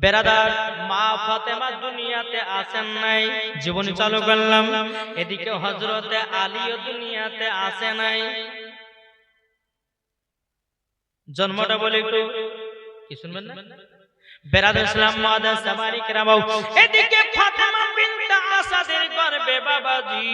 বেরাদার মা ফাতেমা দুনিয়াতে আসেন নাই, জীবনী চালু করলাম। এদিকে হযরতে আলীও দুনিয়াতে আসে নাই। জন্মটা বলে একটু কি শুনবেন না? বেরাদার ইসলাম মুআদ্দাস সামারি কেরাম, এদিকে ফাতেমা বিনতে আসাদের গর্ভে বাবাজি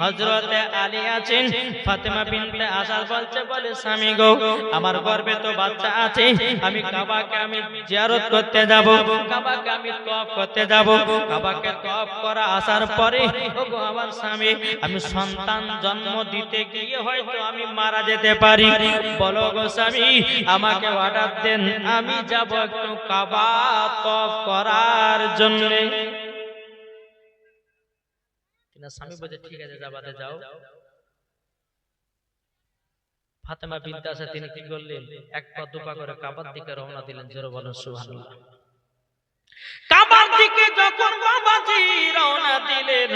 হযরতে আলী আছেন। ফাতেমা বিনতে আসাদ বলে স্বামী গো, আমার গর্ভে তো বাচ্চা আছে, আমি কাবাকে আমি জিয়ারত করতে যাব, কাবাকে আমি তওয়াফ করতে যাব। কাবাকে তওয়াফ করা আসার পরে ওগো আমার স্বামী, আমি সন্তান জন্ম দিতে গিয়ে হয়তো আমি মারা যেতে পারি। বলো গো স্বামী, আমাকে অর্ডার দেন, আমি যাব একটু কাবা তওয়াফ করার জন্য। স্বামী বলে ঠিক আছে যাবাতে যাও। ফাতেমা বিনতে আসাদ তিনি কি করলেন? এক পা দুপা করে কাবার দিকে রওনা দিলেন। জোরে বলেন সুবহানাল্লাহ। কাবার দিকে যখন বাবাজি রওনা দিলেন,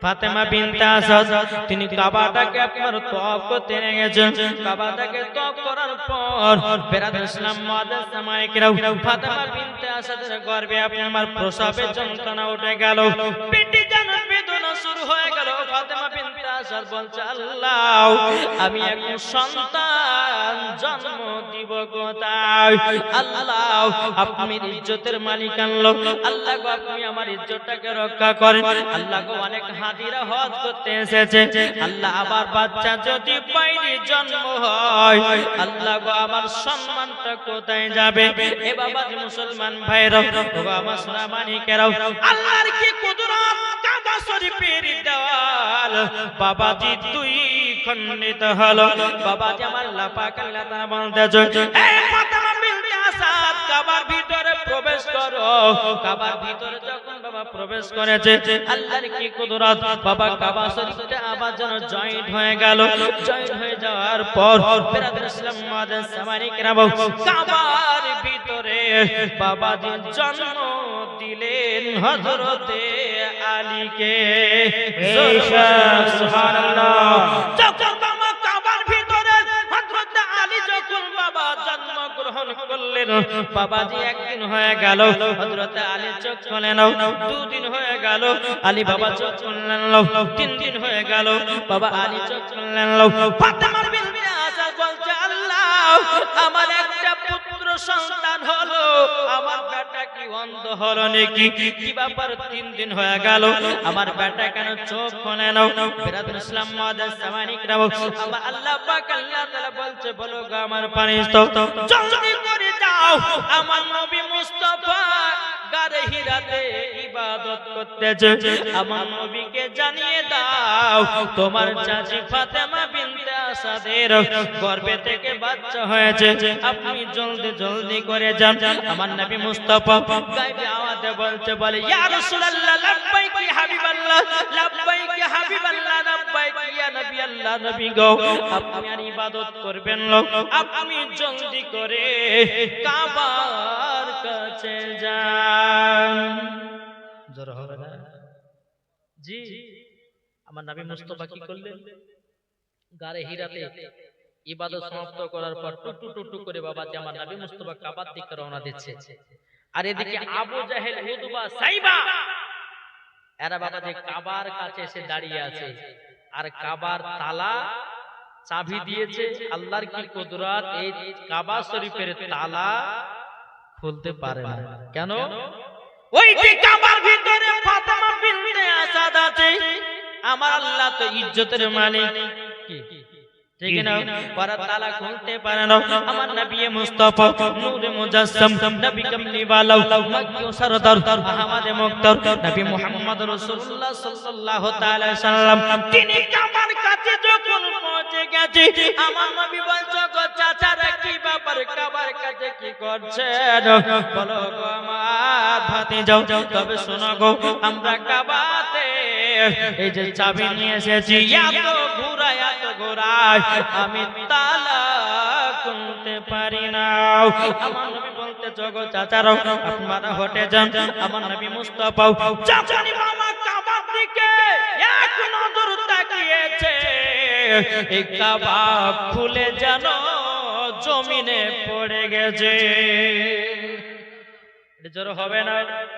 ফাতেমা বিনতে আসাদ তিনি কাবাটাকে আপনার তওয়াফ করতে গেছেন। কাবাটাকে তওয়াফ করার পর বেরাদার ইসলাম মুআদ্দাস সামায়ে কেরাম, ফাতেমা বিনতে আসাদের গর্ভে আপনার প্রসবের যন্ত্রণা উঠে গেল, পেটে যেন বেদনা শুরু হয়ে গেল। ফাতেমা বিনতে আসাদ বলছে আল্লাহ, আমি এখন সন্তান জন্ম দিব কোথায়? আল্লাহ, আপনি ইজ্জতের মালিক আল্লাহ, আল্লাহ গো আপনি আমার ইজ্জতটাকে রক্ষা করেন। আল্লাহ গো অনেক হাজিরা হজ করতে এসেছে, আল্লাহ আবার বাচ্চা যদি পাইনি জন্ম হয়, আল্লাহ গো আমার সম্মানটা কোথায় যাবে? এ বাবাজি মুসলমান ভাইরা, ও আমার সোনা মানিকেরাও, আল্লাহর কি কুদরত! কাবা শরীফের দেওয়াল বাবাজি দুই খণ্ডিত হলো। বাবাজি আমার আল্লাহ পাক আল্লাহ তাআলা বলতেছে, এ ফাতেমা বিনতে আসাদ কাবার ভিতরে প্রবেশ করো। কাবার ভিতরে যখন বাবা প্রবেশ করেছে, আল্লাহর কি কুদরত! বাবা কাবা শরীফটা আবার যেন জয়েন্ট হয়ে গেল। জয়েন্ট হয়ে যাওয়ার পর বেরাদার ইসলাম মুআদ্দাস সামারি কেরাম, কাবার ভিতরে বাবাজি জন্ম দিলেন হযরতে আলীকে। সুবহানাল্লাহ। যখন বাবা কাবার ভিতরে হযরতে আলী যখন বাবা জন্মগ্রহণ করলেন, বাবাজি একদিন হয়ে গেল, হযরতে আলী চোখ খুললেন। দুদিন হয়ে গেল, আলী বাবা চোখ খুললেন। তিন দিন হয়ে গেল, বাবা আলী চোখ খুললেন। ফাতেমা বিনতে আসাদ বলছে আল্লাহ, আমার একটা পুত্র সন্তান হলো, আমার বেটা কি অন্ধ হলো নাকি? কি ব্যাপার? 3 দিন হয়ে গেল, আমার বেটা কেন চোখ খুলে নাও? বেরাদার ইসলাম মুআদ্দাস সামানি কেরাম, আমার আল্লাহ পাক আল্লাহ তাআলা বলছে বলো গো আমার ফেরেশতা, জলদি করে যাও, আমার নবী মুস্তাফা গারে হিরাতে ইবাদত করতেছে, আমার নবীকে জানিয়ে দাও তোমার চাচি ফাতেমা বিনতে আসাদের গর্ভে থেকে বাচ্চা হয়েছে, আপনি জলদি জলদি করে যান। আমার নবী মুস্তাফা গায়বে আওয়াজে বলছে, বলে ইয়া রাসূলুল্লাহ, লাব্বাইক ইয়া হাবিবাল্লাহ, লাব্বাইক ইয়া হাবিবাল্লাহ, লাব্বাইক ইয়া নবী আল্লাহ, নবী গো আপনি আর ইবাদত করবেন না, আপনি জলদি করে কাবার কাছে যান। জোর হবে না জি? আমার নবী মুস্তাফা কি করলেন? গারে হিরাতে ইবাদত সমাপ্ত করার পর টুটু টুটু করে বাবাজি আমার নবী মুস্তাফা কাবার দিকে রওনা দিচ্ছে। আর এদিকে আবু জাহেল, উতবা, সাইবা এরা বাবাজি কাবার কাছে এসে দাঁড়িয়ে আছে, আর কাবার তালা চাবি দিয়েছে। আল্লাহর কি কুদরত! এই কাবা শরীফের তালা খুলতে পারে না। কেন? ওই যে কাবার ভিতরে ফাতেমা বিনতে আসাদ আছে, আমার আল্লাহ তো ইজ্জতের মালিক, কি ঠিক না? ওরা তালা খুলতে পারে না। আমার নবী মুস্তাফা নূরে মুজাসসাম, নবী কামলি ওয়ালা, মক্কি সরদার, আহমদ মুক্তার, নবী মুহাম্মদ রাসূলুল্লাহ সাল্লাল্লাহু তাআলা সাল্লাম, তিনি কাবার কাছে যখন পৌঁছে গেছে, আমার নবী বলছে গো চাচারা কি ব্যাপার, কাবার কাছে কি করছেন? বলো গো আমার ভাতিজা, তবে শোনো গো, আমরা কাবাতে এই যে চাবি নিয়ে এসেছি, এত ঘুরায় এত ঘুরায় আমি তালা খুলতে পারি না। আমার নবী বলতে জগো চাচারাও আপনারা হটে যান। আমার নবী মুস্তাফা যখনই বাবা কাবার দিকে এক নজর তাকিয়েছে, এই কাবা খুলে যেন জমিনে পড়ে গেছে। জোর হবে না?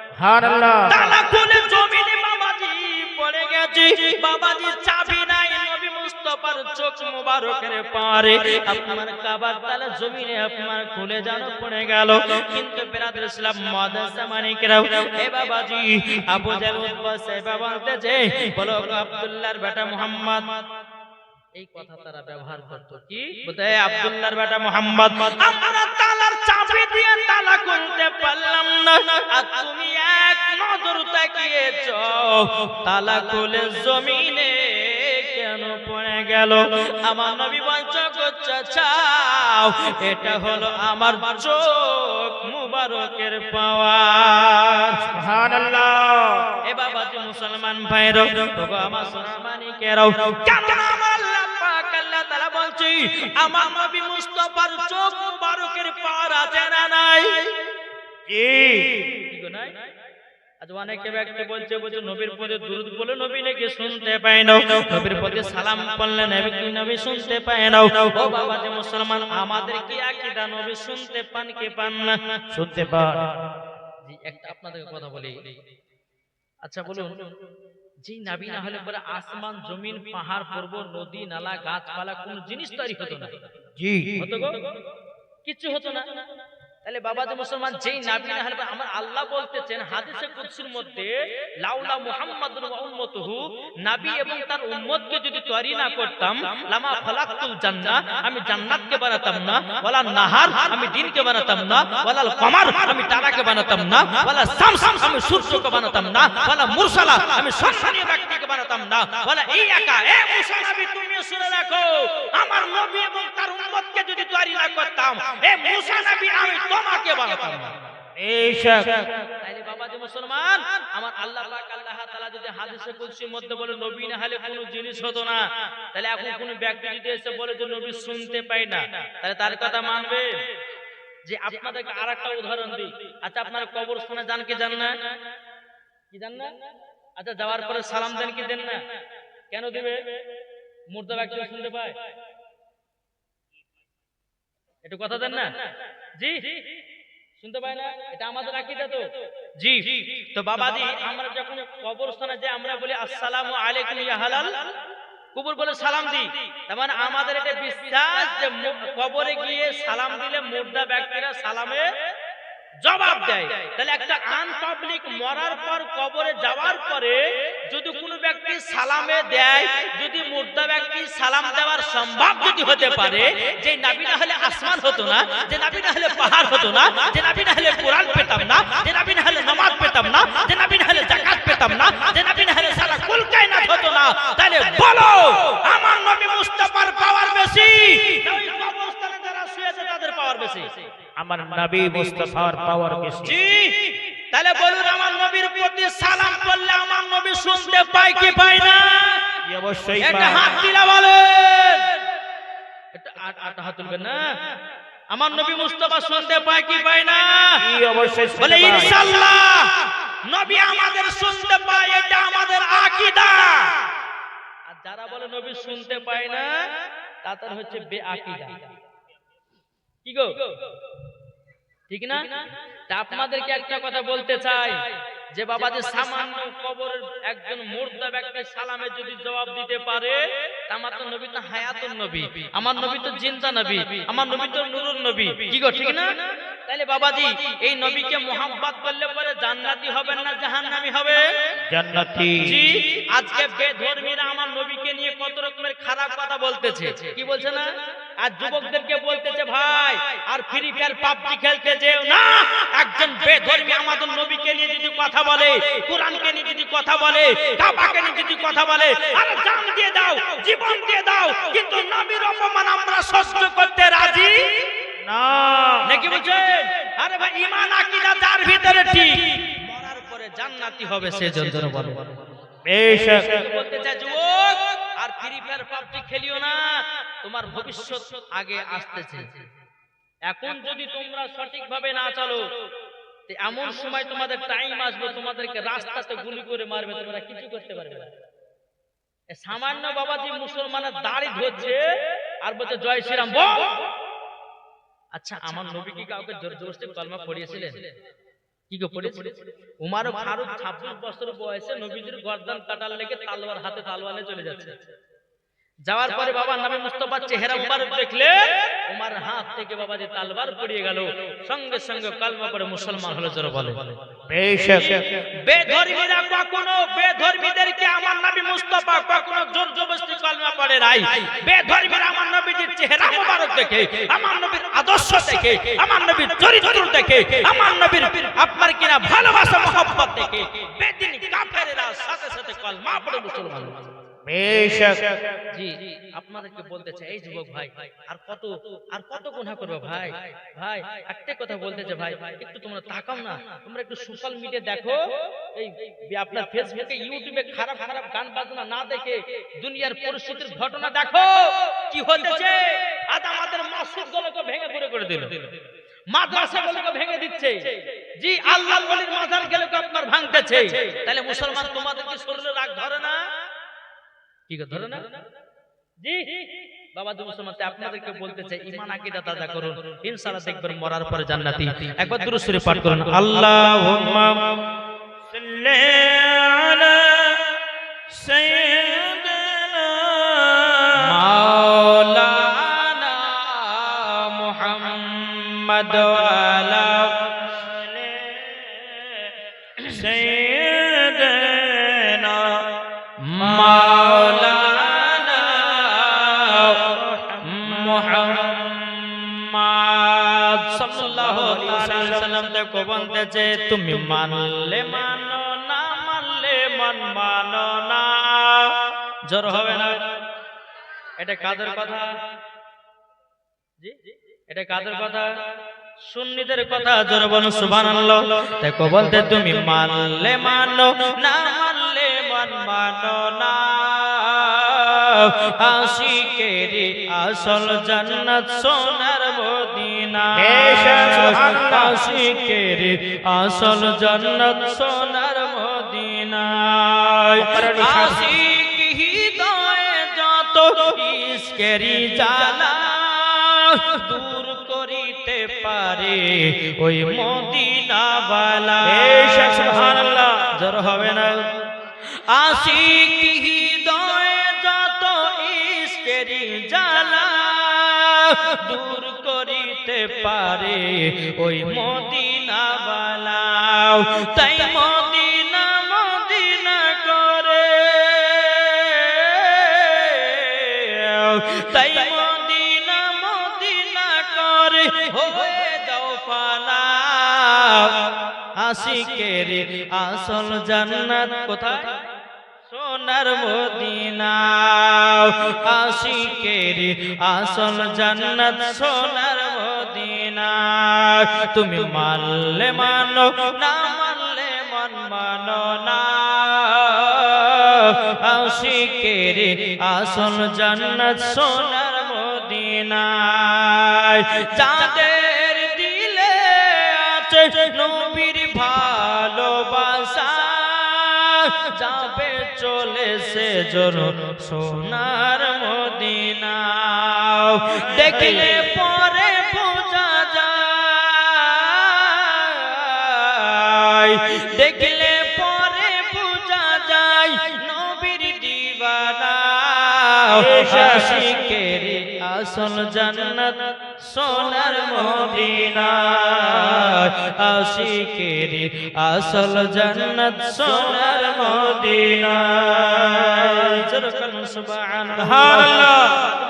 সুবহানাল্লাহ। তালা খুলে জমিনে বাবাজি পড়ে গেছে, বাবাজি চাবি নাই, নবী মুস্তাফার চোখ মুবারকের পারে আপনার কাবার তালা জমিনে আপনার খুলে জানো পড়ে গেল। কিন্তু বিরাদর ইসলাম মাদ্রাসা মানিকরাও এ বাবাজি আবু জাহল উতবা সাহেব বলতেছে, বলো আব্দুল্লাহর বেটা মুহাম্মদ, এই কথা তারা ব্যবহার করত, কি বলতে আব্দুল্লাহর বেটা মুহাম্মদ, আমরা তালার চাবি দিয়ে তালা খুলতে পারলাম না, আর তুমি এক নজর তাকিয়েছো তালা খুলে জমিনে কেন পড়ে গেল? আমার নবী বলছে চাচাও এটা হলো আমার চোখ মুবারকের পাওয়ার। সুবহানাল্লাহ। এ বাবাজি মুসলমান ভাইরা, ওগো আমার সোনামানিকেরাও, কেন আমার আল্লাহ পাক আল্লাহ তাআলা বলছি আমার নবী মুস্তাফার চোখ মুবারকের পাওয়ার আছে না নাই? জি। কি গো নাই? আজ অনেকে ব্যক্তি বলছে নবীর প্রতি দুরূদ বলে নবী নাকি শুনতে পায় না, নবীর প্রতি সালাম পড়লে নবী শুনতে পায় না। ও বাবাজি মুসলমান, আমাদের কি আকীদা নবী শুনতে পান কি পান না? শুনতে পান। জি, একটা আপনাদেরকে কথা বলি। আচ্ছা বলুন, যে নবী না হলে পরে আসমান জমিন পাহাড় পর্বত নদী নালা গাছপালা কোন জিনিস তৈরি হতো না? জি। হতো গো? কিছু হতো না। তাহলে বাবাজি মুসলমান, যেই নবী না হলে আমার আল্লাহ বলতেছেন হাদিসে কুদসির মধ্যে, লাউলা মুহাম্মাদুন ওয়া উম্মতুহু, নবী এবং তার উম্মতকে যদি তৈরি না করতাম, লামা খালাকতুল জান্নাহ, আমি জান্নাতকে বানাতাম না, ওয়ালা নাহার, আমি দিনকে বানাতাম না, ওয়ালাল কমার, আমি তারাকে বানাতাম না, ওয়ালা শামস, আমি সূর্যকে বানাতাম না, ওয়ালা মুরসালা, আমি সম্মানীয় ব্যক্তিকে বানাতাম না, ওয়ালা ইয়াকা, এ মুসা নবী তুমি শুনে রাখো, আমার নবী এবং তার উম্মতকে যদি তৈরি না করতাম, এ মুসা নবী আমি তোমাকে বানাতাম না। বেশক। তাইলে বাবাজি মুসলমান, আমার আল্লাহ পাক আল্লাহ তাআলা যদি হাদিসে কুদসির মধ্যে বলে নবী না হলে কোনো জিনিস হতো না, তাহলে এখন কোন ব্যক্তি যদি এসে বলে যে নবী শুনতে পায় না, তাহলে তার কথা মানবে? যে আপনাদেরকে আরেকটা উদাহরণ দিই। আচ্ছা আপনারা কবরস্থানে যান কি জান না? কি জান না? আচ্ছা যাওয়ার পরে সালাম দেন কি দেন না? কেন দিবে? মুর্দা ব্যক্তি শুনতে পায়, একটু কথা দেন না? জি শুনতে পায় না? এটা আমাদের আকীদা তো। জি। তো বাবাজি, আমরা যখন কবরস্থানে যাই আমরা বলি আসসালামু আলাইকুম ইয়া হালাল কবর বলে সালাম দিই। তার মানে আমাদের এটা বিশ্বাস যে কবরে গিয়ে সালাম দিলে মুর্দা ব্যক্তিরা সালামে জবাব দেয়। তাহলে একটা আনপাবলিক মরার পর কবরে যাওয়ার পরে যদি কোনো ব্যক্তি সালামে দেয়, যদি মুর্দা ব্যক্তি সালাম দেওয়ার সম্ভব যদি হতে পারে, যে নবী না হলে আসমান হতো না, যে নবী না হলে পাহাড় হতো না, যে নবী না হলে কোরআন পেতাম না, যে নবী না হলে নামাজ পেতাম না, যে নবী না হলে যাকাত পেতাম না, যে নবী না হলে সারা কুল কায়নাত হতো না, তাহলে বলো আমার নবী মুস্তাফার পাওয়ার বেশি না ওই কবরস্থানে যারা শুয়ে আছে তাদের পাওয়ার বেশি? আমার নবী মুস্তাফার পাওয়ার বেশি। জি। তাহলে বলুন আমার নবীর প্রতি সালাম করলে আমার নবী শুনতে পায় কি পায় না? অবশ্যই একটা পায়। হাত দিলা বলেন, একটা আট হাত তুলবেন না? আমার নবী মুস্তাফা শুনতে পায় কি পায় না? অবশ্যই বলে ইনশাআল্লাহ নবী আমাদের শুনতে পায়, এটা আমাদের আকীদা। আর যারা বলে নবী শুনতে পায় না তাদের হচ্ছে বেআকিদা। কি গো ঠিক না? তা আপনাদেরকে একটা কথা বলতে চাই যে বাবাজি সামান্য কবরের একজন মুর্দা ব্যক্তি সালামে যদি জবাব দিতে পারে, আমার তো নবী তো হায়াতুন নবী, আমার নবী তো জিন্দা নবী, আমার নবী তো নূরুন নবী। কি গো ঠিক না? তাহলে বাবাজি এই নবীকে মোহাব্বত করলে পরে জান্নাতি হবেন না জাহান্নামী হবে? জান্নাতি। জি। আজকে বেধর্মীরা আমার নবীকে নিয়ে কত রকমের খারাপ কথা বলতেছে, কি বলছে না? আর যুবকদেরকে বলতেছে ভাই আর ফ্রি ফায়ার পাবজি খেলতে যেও না। একজন বেধর্মী আমাদের নবীকে নিয়ে যদি কথা বলে, কোরআনকে নিয়ে যদি কথা বলে, কাবাকে নিয়ে যদি কথা বলে, আরে জান দিয়ে দাও, জীবন দিয়ে দাও, কিন্তু নবীর অপমান আমরা সহ্য করতে রাজি না। নাকি বলছেন? আরে ভাই ঈমান আকীদা যার ভিতরে ঠিক, মরার পরে জান্নাতি হবে সেজন্য বলো। বেশক। বলতে চাই যুবক আর ফ্রি ফায়ার পাবজি খেলিও না, তোমার ভবিষ্যৎ আগে আসতেছে। এখন যদি তোমরা সঠিকভাবে না চলো, এমন সময় তোমাদের টাইম আসবে তোমাদেরকে রাস্তাতে গুলি করে মারবে, তোমরা কিছু করতে পারবে না। সামান্য বাবাজি মুসলমানের দাড়ি ধরছে আর বলছে জয় শ্রীরাম বল। আচ্ছা আমার নবী কি কাউকে জোর জবরদস্তি কলমা পড়িয়েছিলেন? কি গো পড়েছে? উমার ফারুক 26 বছর বয়সে নবীজির গর্দান কাটার লেগে তলোয়ার হাতে তলোয়ার নিয়ে চলে যাচ্ছে। যাওয়ার পরে বাবা নবী মুস্তাফার চেহারা মুবারক দেখলে উমার হাত থেকে বাবাজি তলোয়ার পড়িয়ে গেল, সঙ্গে সঙ্গে কালমা পড়ে মুসলমান হলো। জোরে বলে বেশক। বেধর্মীরা কখনো বেধর্মীদেরকে আমার নবী মুস্তাফা কখনো জোর জবরদস্তি কালমা পড়ে নাই। বেধর্মীরা আমার নবীজির চেহারা মুবারক দেখে, আমার নবীর আদর্শ দেখে, আমার নবীর চরিত্র দেখে, আমার নবীর আপনার কিনা ভালোবাসা মহব্বত দেখে বেদিন কাফেররা সাথে সাথে কালমা পড়ে মুসলমান হলো। বেশক। জি আপনাদেরকে বলতে চাই এই যুবক ভাই আর কত গুনাহ করবে ভাই। ভাই একটাই কথা বলতে চাই ভাই, একটু তোমরা তাকাও না, তোমরা একটু সোশ্যাল মিডিয়া দেখো, এই আপনার ফেসবুকে ইউটিউবে খারাপ খারাপ গান বাজনা না দেখে দুনিয়ার পরিস্থিতির ঘটনা দেখো কি হতেছে। আজ আমাদের মসজিদগুলোকে ভেঙে করে দিল, মাদ্রাসাগুলোকে ভেঙে দিচ্ছে। জি আল্লাহর ওলির মাজার গুলোকে আপনার ভাঙতেছে। তাহলে মুসলমান তোমাদের কি শরীরে রাগ ধরে না? কি ধরে না? জি বাবা মুসলমান আপনাদেরকে বলতে চাই ঈমান আকীদা তাজা করুন, ইনশাআল্লাহ দেখবেন মরার পরে জান্নাতি। একবার দুরূদ শরীফ পাঠ করুন। আল্লাহুম্মা সাল্লি আলা সাইয়্যিদিনা মাওলানা মুহাম্মদ ওয়া আলা সাইয়্যিদিনা মাওলানা মুহাম্মদ সাল্লাল্লাহু আলাইহি ওয়াসাল্লাম তে বলতেছে তুমি মানলে মানো না মানলে মানো না। জোর হবে না? এটা কাদের কথা? জি এটা কাদের কথা? সুন্নিদের কথা। জোর বলুন সুবহানাল্লাহ। দেখো বলতে তুমি মানলে মানো না মানলে মানো না। আশিকেরি আসল জান্নাত সোনার মদিনা। আশিকেরি আসল জান্নাত সোনার মদিনা। আশিক হৃদয়ে যত ইশকেরি জ্বালা দূর করিতে পারে ওই মদিনাওয়ালা। সুবহানাল্লাহ। জোর হবে না? আশিক হৃদয়ে যত ইশকেরি জ্বালা দূর করিতে পারে ওই মদিনাওয়ালা। তাই মদিনা মদিনা করে, তাই মদিনা মদিনা করে হয়ে যাও ফানা। আশিকের আসল জান্নাত কোথায়? সোনার মদিনা। আশিকের আসল জান্নাত সোনার মদিনা। তুমি মানলে মানো না মানলে মানো না। আশিকের আসল জান্নাত সোনার মদিনা। যাদের দিলে আছে নবীর ভালোবাসা যাবে চলে সে জোর সোনার মদিনা। দেখলে পরে বোঝা যায়, দেখলে পরে বোঝা যায় নবীর দিওয়ানা। আশিকের আসল জান্নাত সোনার মদিনা। আশিকের আসল জান্নাত সোনার মদিনা। সুবহানাল্লাহ।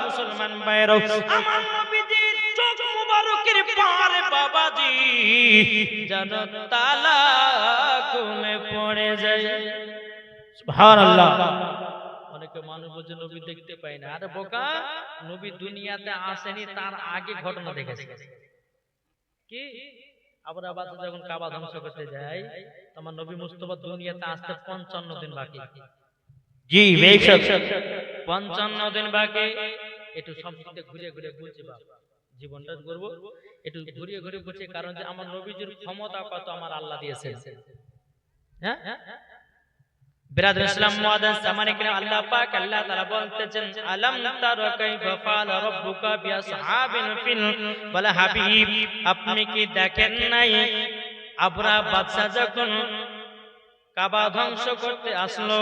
মুসলমান ভাইরা আমার নবীজির চোখ মুবারকের পারে বাবাজি জান্নাত তালা কুমে পড়ে যায়। সুবহানাল্লাহ। অনেকে মানুষ বলছে নবী দেখতে পাই না। আরে বোকা, নবী দুনিয়াতে আসেনি তার আগে ঘটনা দেখেছে। কি আবরা বাদশা যখন কাবা ধ্বংস করতে যায় তোমার নবী মুস্তাফা দুনিয়াতে আসতে 55 দিন বাকি। জি বেশক। 55 দিন বাকি। একটু সবদিকে ঘুরে ঘুরে বলছি বাবা জীবনটা করব, একটু ঘুরিয়ে ঘুরে বলছি কারণ যে আমার নবীজির ক্ষমতা কত আমার আল্লাহ দিয়েছেন। হ্যাঁ বিরাদর ইসলাম মুআদ্দাস জামানে কিনা আল্লাহ পাক আল্লাহ তাআলা বলতেছেন আলাম তারা কাইফা ফাআলা রাব্বুকা বিআসহাবিল ফিল। বলে হাবিব আপনি কি দেখেন নাই আবরা বাদশাহ যখন কাবা ধ্বংস করতে আসলো,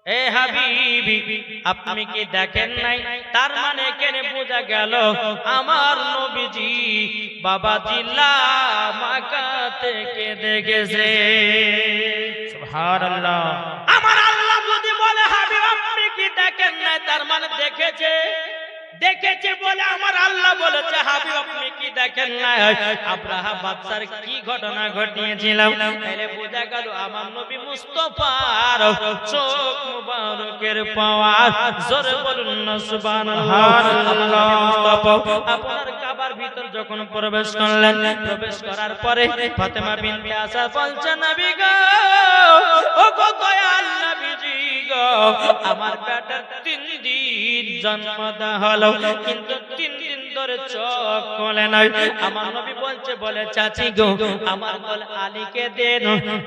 এ হাবিবি আপনি কি দেখেন নাই? তার মানে কেন বোঝা গেল আমার নবীজি বাবাজি লামাকা থেকে দেখেছে। সুবহানাল্লাহ। আমার আল্লাহ যদি বলে হাবিব আপনি কি দেখেন নাই, তার মানে দেখেছে। দেখেছে বলে আমার আল্লাহ বলেছে হাবিব আপনি কি দেখেন না। আব্রাহা বাদশার কি ঘটনা ঘটিয়েছিলাম, তাহলে বোঝা গেল আমার নবী মুস্তাফার চোখ মুবারকের পাওয়ার। জোরে বলুন না সুবহানাল্লাহ। আপনার কাবার ভিতর যখন প্রবেশ করলেন, প্রবেশ করার পরে ফাতেমা বিনতে আসাদ বলছেন নবী গো, ও গো দয়াল নবীজি গো, আমার বেটার 3 দিন জন্ম দেওয়া হলো, কিন্তু 3 দিন ধরে চোখ খোলে নাই। আমার নবী বলছে বলে চাচি গো আমার বল আলীকে দেন,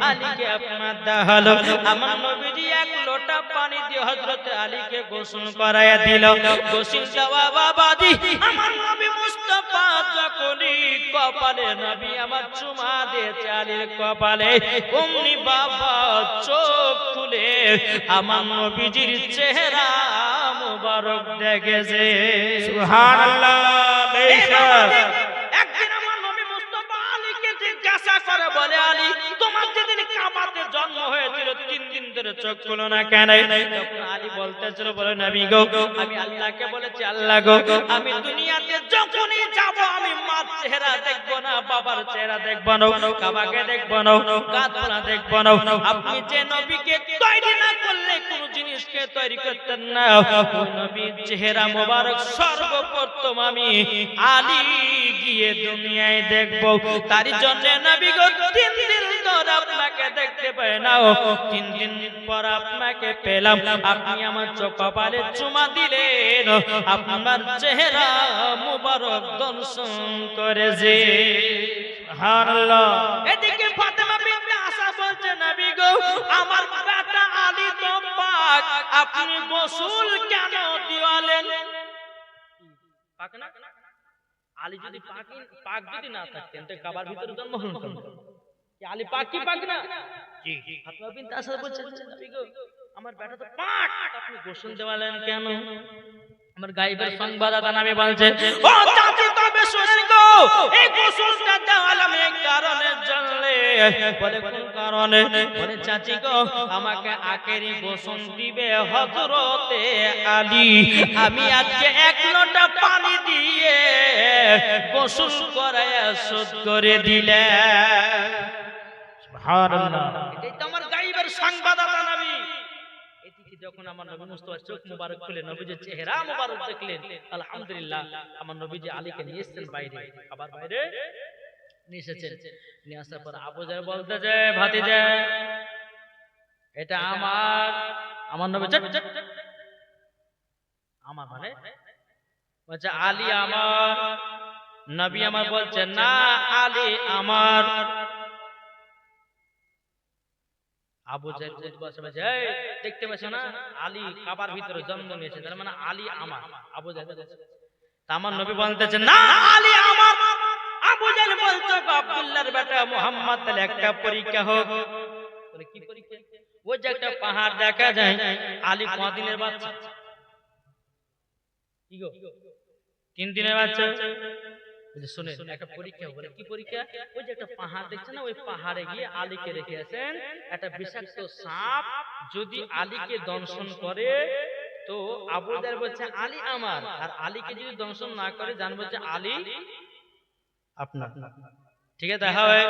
আলীকে আপনার দেওয়া হলো। আমার নবীজি 1 লোটা পানি দিয়ে হযরত আলীকে গোসল করায়া দিল। গোসল দেওয়া বাবাজি আমার নবী মুস্তাফা যখনই কপালে নবী আমার চুমা দিয়েছে আলীর কপালে, অমনি বাবা চোখ খুলে আমার নবীজির চেহারা মুবারক দেখেছে। সুবহানাল্লাহ। বেশক একদিন আমার নবী মুস্তাফা আলীকে জিজ্ঞাসা করে বলে আলী তোমার যেদিন কাবাতে জন্ম হয়েছিল 3 দিন ধরে চোখ খুলো না কেন? তখন আলী বলতেছিল বলে নবী গো আমি আল্লাহকে বলেছি আল্লাহ গো আমি দুনিয়াতে যখনই যাব আমি মার চেহারা দেখব না, বাবার চেহারা দেখব না, কাবাকে দেখব না, গাছপালা দেখব না। আপনি যে নবীকে তৈরি না করলে কোন জিনিসকে তৈরি করতেন না, ওই নবীর চেহারা মোবারক সর্বপ্রথম আমি আলী গিয়ে দুনিয়ায় দেখব। তার জন্য নবী গো 3 দিন ধরে আপনাকে দেখতে পাই না, 3 দিন পর আপনাকে পেলাম। আপনি আমার চোখ কপালে চুমা দিলেন, আপনার চেহারা মোবারক দর্শন করেছে। সুবহানাল্লাহ। এদিকে ফাতেমা বিনতে আসাদ বলছে নবী গো আমার বেটা আলী তো পাক, আপনি গোসল কেন দিওয়ালেন? পাক না? আলী যদি পাক যদি না থাকতেন তো কাবার ভিতরে জন্মগ্রহণ করতেন। কি আলী পাক কি পাক না? জি। ফাতেমা বিনতে আসাদ বলছে নবী গো আমার বেটা তো পাক, আপনি গোসল দেওয়ালেন কেন? আমার গায়েবের সংবাদদাতা নামে বলছে ও চাচি তবে শুনেন গো এই গোসলটা দেওয়ালাম এই কারণে জানলে। বলে কোন কারণে? বলে চাচি গো আমাকে আখেরি গোসল দিবে হযরতে আলী, আমি আজকে 1 লোটা পানি দিয়ে গোসল করায়া শোধ করে দিলে। সুবহানাল্লাহ। এটাই তো আমার গায়েবের সংবাদদাতা নবী। এদিকে যখন আমার নবী মুস্তাফা চোখ মুবারক খুলে নবীজির চেহারা মুবারক দেখলেন, আলহামদুলিল্লাহ আমার নবীজি আলীকে নিয়ে এসেছেন বাইরে, আবার বাইরে নিয়ে এসেছেন। নিয়ে আসার পর আবু জাহেল বলতেছে ভাতিজা এটা আমার নবী আমার মানে বলছে আলী আমার নবী আমার, বলছে না আলী আমার। আবু জাহেল দেখতে পাচ্ছ না আলী কাবার ভিতরে জন্ম নিয়েছে, তার মানে আলী আমার। আবু জাহেল আমার নবী বলতেছে না আলী আমার। আবু জাহেল বলছে আব্দুল্লাহর বেটা মুহাম্মদ তাহলে একটা পরীক্ষা হোক। বলে কি পরীক্ষা? ওই যে একটা পাহাড় দেখা যায়, আলী কদিনের বাচ্চা? কি গো 3 দিনের বাচ্চা। শুনেন একটা পরীক্ষা। বলে কি পরীক্ষা? ওই যে একটা পাহাড় দেখছেন না, ওই পাহাড়ে গিয়ে আলীকে রেখে আছেন, একটা বিষাক্ত সাপ যদি আলীকে দংশন করে তো আবু জাহেল বলছে আলী আমার, আর আলীকে যদি দংশন না করে জানবো যে আলী আপনার। ঠিক আছে দেখা হয়।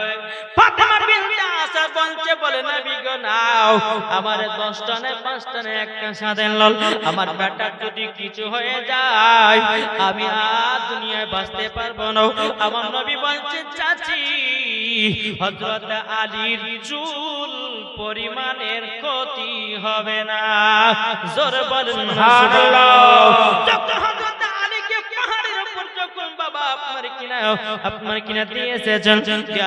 ফাতেমা বিনতে আসাদ বলছে বলে নবী গো নাও আমার 10 টানে 5 টানে একটা সাথে লল, আমার বেটা যদি কিছু হয়ে যায় আমি আর দুনিয়ায় বাঁচতে পারবো না। আমার নবী বলছে চাচি হযরত আলীর চুল পরিমাণের ক্ষতি হবে না। জোরে বলেন সুবহানাল্লাহ। যখন হযরত আলীকে পাহাড়ের উপর যখন বাবা আপনার কিনা দিয়ে এসেছেন,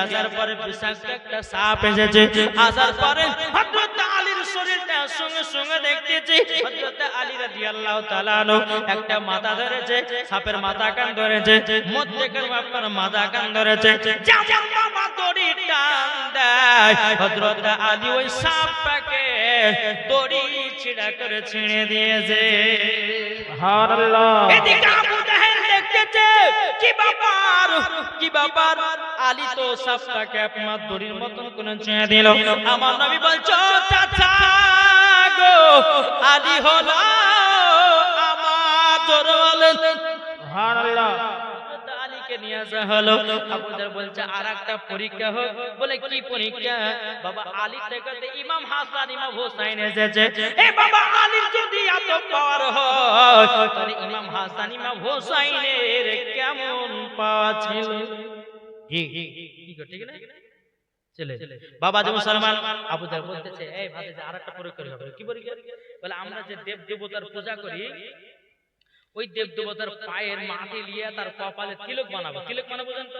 আসার পরে বিষাক্ত একটা সাপ এসেছে। আসার পরে হযরত আলীর শরীরটা সঙ্গে সঙ্গে দেখতেছি হযরত আলী রাদিয়াল্লাহু তাআলা একটা মাথা ধরেছে, সাপের মাথা কান ধরেছে, মধ্যেকার আপনার মাথা কান ধরেছে। যেমন বাবা দড়িটা টান দেয় হযরত আলী ওই সাপটাকে দড়ি ছিঁড়া করে ছিঁড়ে দিয়েছে। সুবহানাল্লাহ। এদিকে আবু জাহেল দেখতেছে কি ব্যাপার আলী তো সাপটাকে আপনার দড়ির মতন করে ছিঁড়ে দিল। আমার নবী বলছো চাচা গো আলী হলো আমার দরওয়ালে। সুবহানাল্লাহ। আলীকে নিয়ে আসা হলো। আবু জাহেল বলছে আরেকটা পরীক্ষা হোক। বলে কি পরীক্ষা? বাবা আলী থেকে ইমাম হাসান ইমাম হুসাইন এসেছে। এ বাবা আলীর যদি এত পাওয়ার হয় তাহলে ইমাম হাসান ইমাম হুসাইনের কেমন পাওয়া ছিল? কি গো, ঠিক না? চলে বাবা যে মুসলমান আবু জাহেল বলতেছে এই ভাই যে আরেকটা পরীক্ষা হবে। কি পরীক্ষা? বলে আমরা যে দেব দেবতার পূজা করি ওই দেব দেবতার পায়ের মাটি নিয়ে তার কপালে তিলক বানাবো। তিলক মানে বুঝেন তো?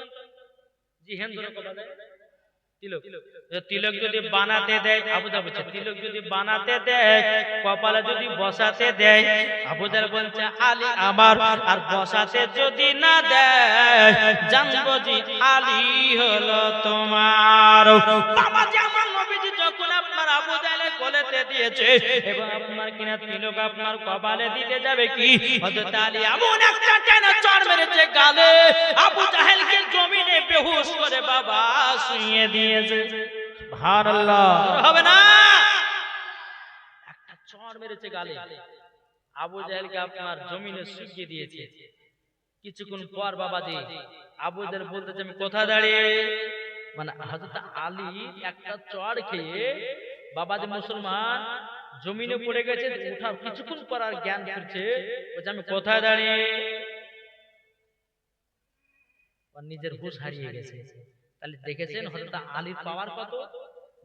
জি হ্যাঁ, ধরে কপালে তিলক। তিলক যদি বানাতে দেয়, আবু জাহেল বলছে তিলক যদি বানাতে দেয়, কপালে যদি বসাতে দেয়, আবু জাহেল বলছে আলী আমার, আর বসাতে যদি না দেয় জানবো যে আলী হলো তোমার। বাবা যে আমার নবীজি যখন আপনার আবু জাহেলের কোলেতে দিয়েছে এবং আপনার কিনা তিলক আপনার কপালে দিতে যাবে কি হযরত আলী এমন একটা টেনে চড় মেরেছে গালে, আবু জাহেলকে জমিনে বেহুশ করে বাবা শুইয়ে দিয়েছে। সুবহানাল্লাহ। হবে না? একটা চড় মেরেছে গালে, আবু জাহেলকে আপনার জমিনে শুইয়ে দিয়েছে। কিছুক্ষণ পর বাবাজি আবু জাহেল বলতেছে আমি কোথায় দাঁড়িয়ে, মানে হযরত আলী একটা চড় খেয়ে বাবাজি মুসলমান জমিনে পড়ে গেছে। ওঠার কিছুক্ষণ পর আর জ্ঞান ফিরছে, বলছে আমি কোথায় দাঁড়িয়ে, নিজের হুঁশ হারিয়ে গেছে। তাহলে দেখেছেন হযরত আলীর পাওয়ার কত,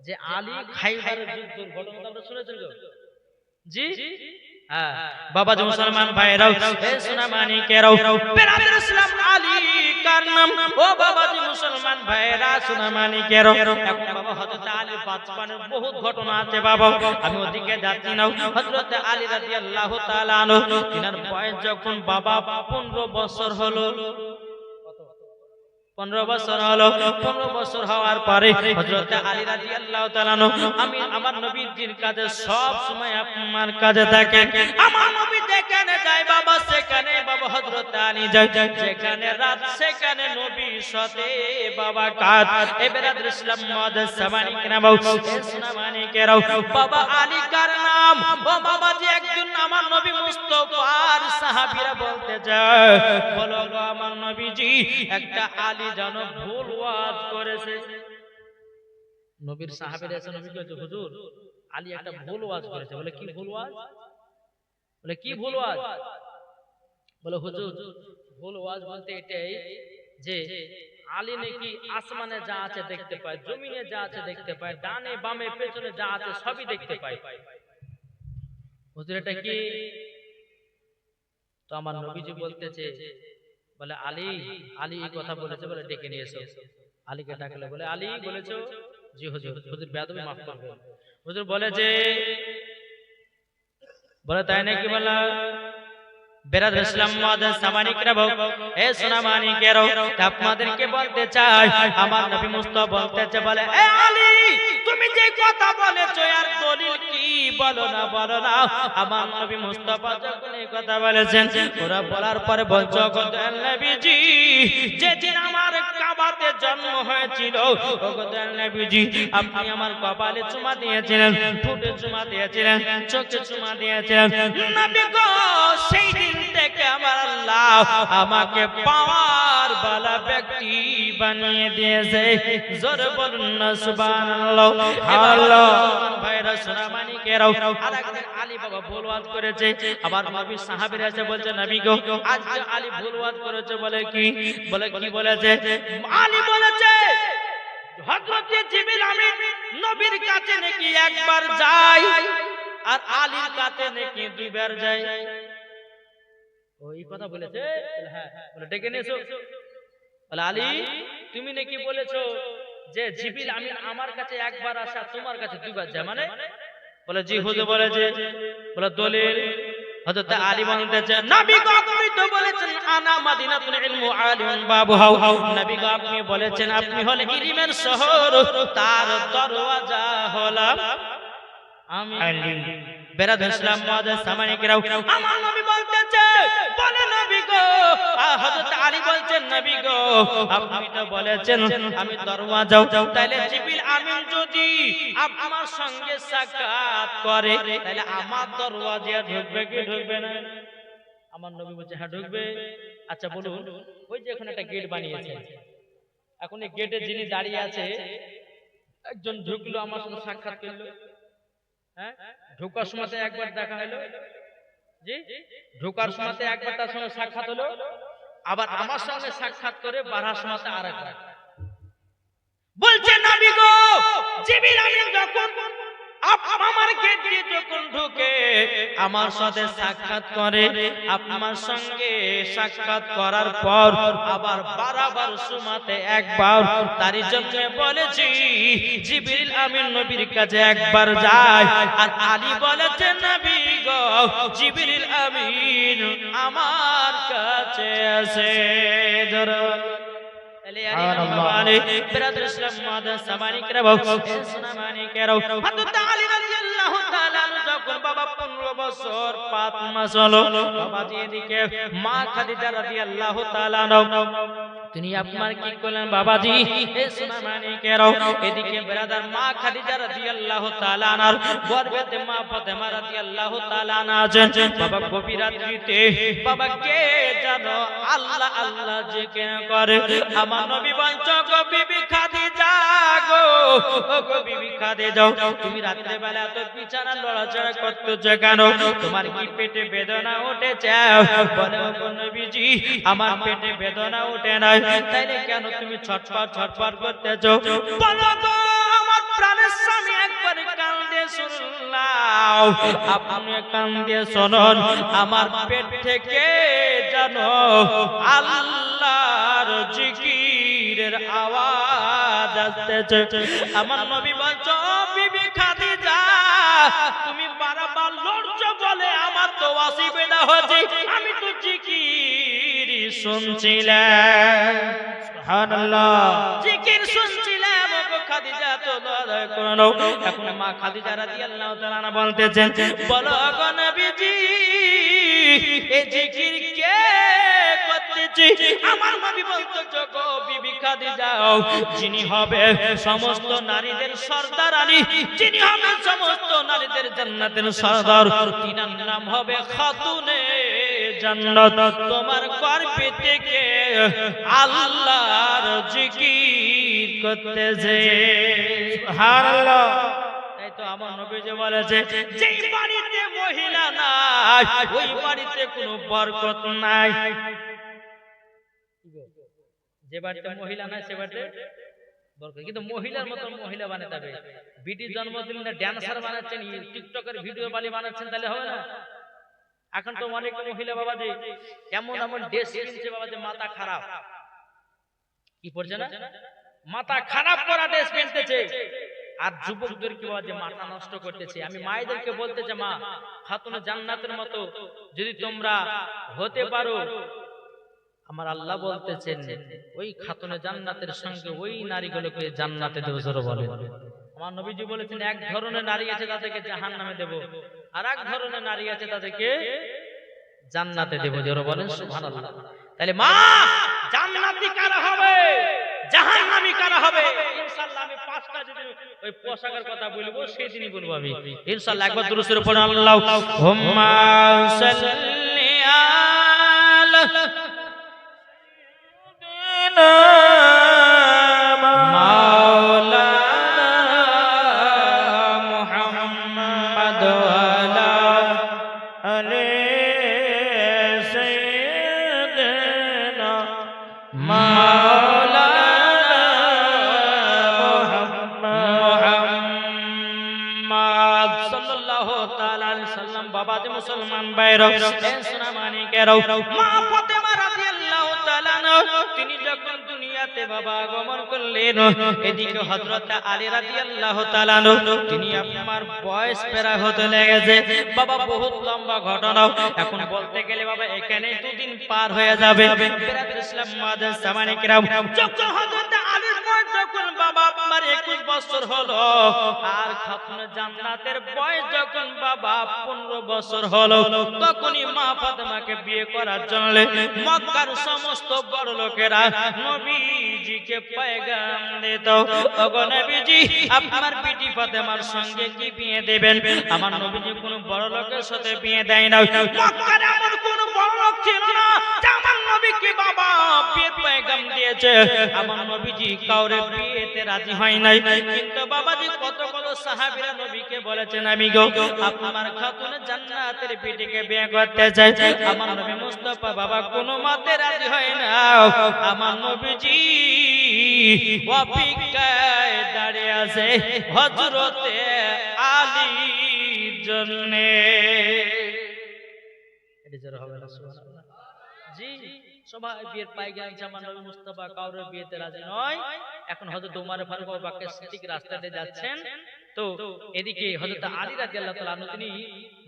যে আলী খাইবারের যুদ্ধের ঘটনা আমরা শুনেছেন গো? জি হ্যাঁ বাবা যে মুসলমান ভাইরাও এ সোনা মানিকেরাও বেরাদের ইসলাম আলী কার নাম। ও বাবা যে মুসলমান ভাইরা সোনা মানিকেরাও, এখন বাবা হযরত আলী বাঁচপানের বহুত ঘটনা আছে বাবা, আমি ওদিকে যাচ্ছি না। হযরত আলী রাদিয়াল্লাহু তাআলা আনহু তিনার বয়স যখন বাবা 15 বছর হলো, 15 বছর হলো, 15 বছর হওয়ার পরে হযরত আলী রাদিয়াল্লাহু তাআলা আমি আমার নবীজির কাছে সব সময় আপনার কাছে থাকেন। আমার নবী যেখানে যায় বাবা সেখানে বাবা হযরত আলী যায়, যেখানে রাত সেখানে নবীর সাথে বাবা কাজ। এবারে ইসলাম মাদার সামানি কেনাও এ সোনা মানিকেরাও বাবা আলী কার নাম? ও বাবা যে একজন আমার নবী মুস্তাফার সাহাবীরা বলতে যায়, বলো গো আমার নবীজি একটা আলী যেন ভুল ওয়াজ করেছে। নবীর সাহাবীরা এসে নবীকে বলছে হুজুর আলী একটা ভুল ওয়াজ করেছে। বলে কি ভুল ওয়াজ? বলে কি ভুল ওয়াজ? বলে হুজুর ভুল ওয়াজ বলতে এটাই যে আলী নাকি আসমানে যা আছে দেখতে পায়, জমিনে যা আছে দেখতে পায়, ডানে বামে পেছনে যা আছে সবই দেখতে পায়। হুজুর এটা কি? তো আমার নবীজি বলতেছে বলে আলী এই কথা বলেছে, বলে ডেকে নিয়ে এসো। আলীকে ডাকলে বলে আলী বলেছো? জি হুজুর। হুজুর বেয়াদবি মাফ করবেন। হুজুর বলে যে বলে তাই নাকি? বলা বেরাদর ইসলাম মাদার সামানিকরা এ সোনা মানিকেরাও আপনাদেরকে বলতে চাই আমার নবী মুস্তাফা বলতেছে বলে এ আলী তুমি যে কথা বলেছো আর দলিল কি বলো না আমার নবী মুস্তাফা যখন এই কথা বলেছেন ওরা বলার পরে বলছো গো নবীজি যেদিন আমার কাবাতে জন্ম হয়েছিল ও গো নবীজি আপনি আমার কপালে চুমা দিয়েছিলেন, ঠোঁটে চুমা দিয়েছিলেন, চোখে চুমা দিয়েছিলেন। নবী গো সেই দিন থেকে আমার আল্লাহ আমাকে পাওয়ার বালা ব্যক্তি বানিয়ে দিয়েছে। জোরে বলুন না সুবহানাল্লাহ। আল্লাহ ভাইরা সোনা মানিকেরাও আরেকদিন আলী বাবা ভুল ওয়াজ করেছে। আবার নবী সাহাবীরা এসে বলছে নবী গো আজকে আলী ভুল ওয়াজ করেছে। বলে কি? বলে কি বলেছে? আলী বলেছে হযরত জিবরিল আমিন নবীর কাছে নাকি একবার যায় আর আলীর কাছে নাকি দুইবার যায়। ওই কথা বলেছে? হ্যাঁ। বলে ডেকে নিয়ে এসো। বলে আলী তুমি নাকি বলেছো যে জিবরিল আমিন আমার কাছে একবার আসা তোমার কাছে দুইবার যায়, মানে? বলে জি হুজুর বলেছে। বলে দলিল? হযরত আলী বলতেছে নবী গো আপনি তো বলেছেন আনা মাদিনাতুল ইলমু আলিমুন বাবুহা, নবী গো আপনি বলেছেন আপনি হলেন ইলমের শহর, তার দরওয়াজা হলাম আমি। বেরাদ ইসলাম মুআজ্জাজ সামানি কেরাও, আমার নবী বলতেছে, বলে নবী গো, হযরত আলী বলছেন নবী গো আপনি তো বলেছেন আমি দরওয়াজা, তাহলে জিবরিল আমিন যদি আমার সঙ্গে সাক্ষাৎ করে তাহলে আমার দরওয়াজা ঢুকবে কি ঢুকবে না? আমার নবী বলছে হ্যাঁ ঢুকবে। আচ্ছা বলুন, ওই যে এখানে একটা গেট বানিয়েছে, এখন এই গেটে যিনি দাঁড়িয়ে আছে, একজন ঢুকলো আমার সঙ্গে সাক্ষাৎ করলো, হ্যাঁ ঢোকার সময় একবার দেখা হলো, জি ঢোকার সময় একবার তার সঙ্গে সাক্ষাৎ হলো, আবার আমার সঙ্গে সাক্ষাৎ করে বাড়ার সময় আরেকবার। বলছে নবী গো জিবরিল আমিন যখন আমার গেট দিয়ে যখন ঢোকে আমার সাথে সাক্ষাৎ করে, আপনার সঙ্গে সাক্ষাৎ করার পর আবার বারবার সুমাতে একবার, তারই জন্য বলেছি জিবরিল আমিন নবীর কাছে একবার যায়, আর আলী বলেছে নবী গো জিবরিল আমিন আমার কাছে আসে। যখন বাবা 15 বছর 5 মাস হলো, বাবাজি এদিকে মা খাদিজা রাদিয়াল্লাহু তাআলা তিনি আপনার কি করলেন বাবাজি, এ সোনা মানিকেরাও, এদিকে ব্রাদার মা খাদিজা রাদিয়াল্লাহু তাআলা আনহার গর্ভেতে মা ফাতেমা রাদিয়াল্লাহু তাআলা আনহা আছেন। বাবা গভীর রাত্রিতে বাবা কে জানো আল্লাহ আল্লাহ জিকির করে, আমার নবী বলছো গো বিবি খাদিজা গো, ও গো বিবি খাদিজা তুমি রাত্রে বেলা তো বিছানা লড়াচড়া করতেছো কেন? তোমার কি পেটে বেদনা উঠেছে? বলে ও গো নবীজি আমার পেটে বেদনা ওঠে না, তাইলে কেন তুমি ছটফট ছটফট করতেছো? বলো তো আমার প্রাণের স্বামী একবার কান দিয়ে শুনলাম, আপনি কান দিয়ে শুনুন, আমার পেট থেকে জানো আল্লাহর জিকিরের আওয়াজ আসতেছে। আমার নবী বলছো বিবি খাদিজা তুমি বারবার লড়ছো বলে আমার তো অসুবিধা হচ্ছে, আমি তো জিকির শুনছিলাম, সুবহানাল্লাহ, জিকির শুনছিলাম গো খাদিজা তো দয়া করে নাও। এখন মা খাদিজা রাদিয়াল্লাহু তাআলা আনহা বলতেছেন, বলো গো নবীজি এই জিকির কে করতেছি? আমার নবী বলতেছে গো বিবি খাদিজা যিনি হবে সমস্ত নারীদের সর্দারানী, যিনি হবে সমস্ত নারীদের জান্নাতের সর্দার, তিনার নাম হবে খাতুনে জান্নাত। তোমার গর্ভে থেকে আল্লাহর জিকির করতেছে, সুবহানাল্লাহ। তাই তো আমার নবী যে বলেছে যেই বাড়িতে মহিলা নাই ওই বাড়িতে কোনো বরকত নাই। যে বাড়িতে মহিলা নাই সে বাড়িতে বরকত, কিন্তু মহিলার মতো মহিলা বানাতে হবে। বিটি জন্মদিনে ড্যান্সার বানাচ্ছেন, টিকটকের ভিডিও বানাচ্ছেন, তাহলে হবে না? এখন তো অনেক মহিলা বাবাজি এমন এমন ড্রেস কিনছে বাবাজি, মাথা খারাপ, কি পড়ছে না, মাথা খারাপ করা ড্রেস কিনতেছে, আর যুবকদের কি বাবাজি মাথা নষ্ট করতেছে। আমি মায়েদেরকে বলতেছে মা খাতুনে জান্নাতের মতো যদি তোমরা হতে পারো, আমার আল্লাহ বলতেছেন ওই খাতুনে জান্নাতের সঙ্গে ওই নারীগুলোকে জান্নাতে দেব। জোরে বলেন। আমার নবীজি বলেছেন এক ধরনের নারী আছে তাদেরকে জাহান্নামে দেব, আর এক ধরনের নারী আছে তাদেরকে জান্নাতে দেব। জোরে বলেন সুবহানাল্লাহ। তাহলে মা জান্নাতি কারা হবে, জাহান্নামী কারা হবে? ইনশাআল্লাহ আমি 5টা যদি ওই পোশাকের কথা বলবো সেই দিনই বলবো আমি ইনশাআল্লাহ। একবার দুরূদের উপর আল্লাহুম্মা সাল্লি আলা বাবাজি মুসলমান ভাইরা সোনা মানিকেরাও, মা ফাতেমা রাদিয়াল্লাহু তাআলা তিনি যখন দুনিয়া দুনিয়াতে বাবা আগমন করলেন। এদিকে হযরত আলী রাদিয়াল্লাহু তাআলা তিনি আপনার বয়স পেরা হতে লেগেছে বাবা, বহুত লম্বা ঘটনা। এখন বলতে গেলে বাবা এখানে দুদিন পার হয়ে যাবে। বিরাদর ইসলাম মুআজ্জিজ সামানে কিরাম, যখন হযরত আলীর বয়স যখন বাবা আপনার 21 বছর হলো, আর খাতুনে জান্নাতের বয়স যখন বাবা 15 বছর হলো, তখনই মা ফাতেমাকে বিয়ে করার জন্য মক্কার সমস্ত বড় লোকেরা নবীজিকে পয়গাম দিত, ওগো নবীজি আপনার বিটি ফাতেমার সঙ্গে কি বিয়ে দেবেন? আমার নবীজি কোনো বড় লোকের সাথে বিয়ে দেয় না। মক্কার এমন কোনো বড় লোক ছিল না যে আমার নবীকে বাবা বিয়ের পয়গাম দিয়েছে। আমার নবীজি কাউরে বিয়েতে রাজি হয় নাই, কিন্তু বাবাজি কত কত সাহাবীরা নবীকে বলেছেন আমি গো আপনার খাতুনে জান্নাতের বিটিকে বিয়ে করতে চাই। আমার নবী মুস্তাফা বাবা কোনো মতে রাজি হয় না। আমার নবীজি অপেক্ষায় দাঁড়িয়ে আছে হযরতে আলীর জন্য। এটা যারা হবে না সুবহানাল্লাহ। জি সবাই বিয়ের পায়গাম দিয়েছে, আমার নবী মুস্তাফা কাউরে বিয়েতে রাজি নয়। এখন হযরত ওমর ফারুক আবু বকর সিদ্দিক রাস্তা দিয়ে যাচ্ছেন, তো এদিকে হযরত আলী রাদিয়াল্লাহু তাআলা আনহু তিনি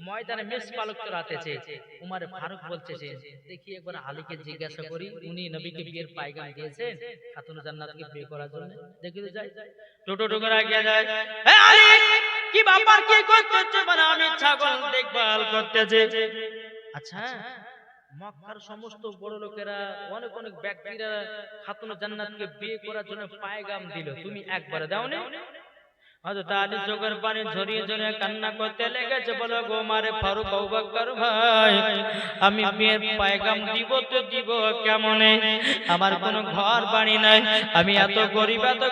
ময়দানে মেষপালক চড়াতেছে। ওমর ফারুক বলতেছে দেখি একবার আলীকে জিজ্ঞাসা করি, উনি নবীকে বিয়ের পায়গাম দিয়েছেন খাতুনে জান্নাতকে বিয়ে করার জন্য। দেখি তো যাই, টোটো টোটো আগে যায়। হে আলী কি ব্যাপার, কি করতেছ? মানে আমি ছাগল দেখভাল করতেছি। আচ্ছা মক্কার সমস্ত বড় লোকেরা অনেক অনেক ব্যক্তিরা খাতুনে জান্নাতকে বিয়ে করার জন্য পায়গাম দিল, তুমি একবারে দাওনি? হযরত আলী চোখের পানি ঝরিয়ে ঝরিয়ে কান্না করতে লেগেছে, বলো গো ওমর ফারুক আবু বকর ভাই, আমি বিয়ের পায়গাম দিব তো দিব কেমনে? আমার কোনো ঘর বাড়ি নাই, আমি এত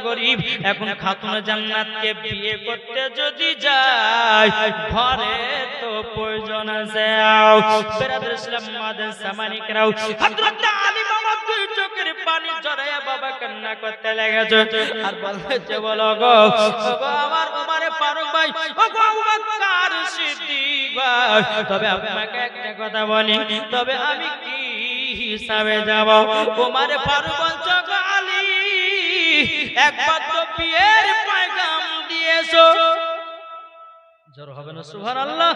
গরিব এখন খাতুনে জান্নাতকে বিয়ে করতে যদি যাই ঘরে তো প্রয়োজন আছে। বিরাদর ইসলাম মুআজ্জিজ সামানি কিরাম, হযরত আলী বাবা দুই চোখের পানি ঝরায়া বাবা কান্না করতে লেগেছে আর বলছে বলো গো আমার ওমর ফারুক ভাই, ওগো আবু বকর সিদ্দিক ভাই, তবে আপনাকে একটা কথা বলি, তবে আমি কি হিসাবে যাব? ওমর ফারুক বলছে গো আলী একবার তো বিয়ের পয়গাম দিয়েছো। জোর হবে না সুবহানাল্লাহ।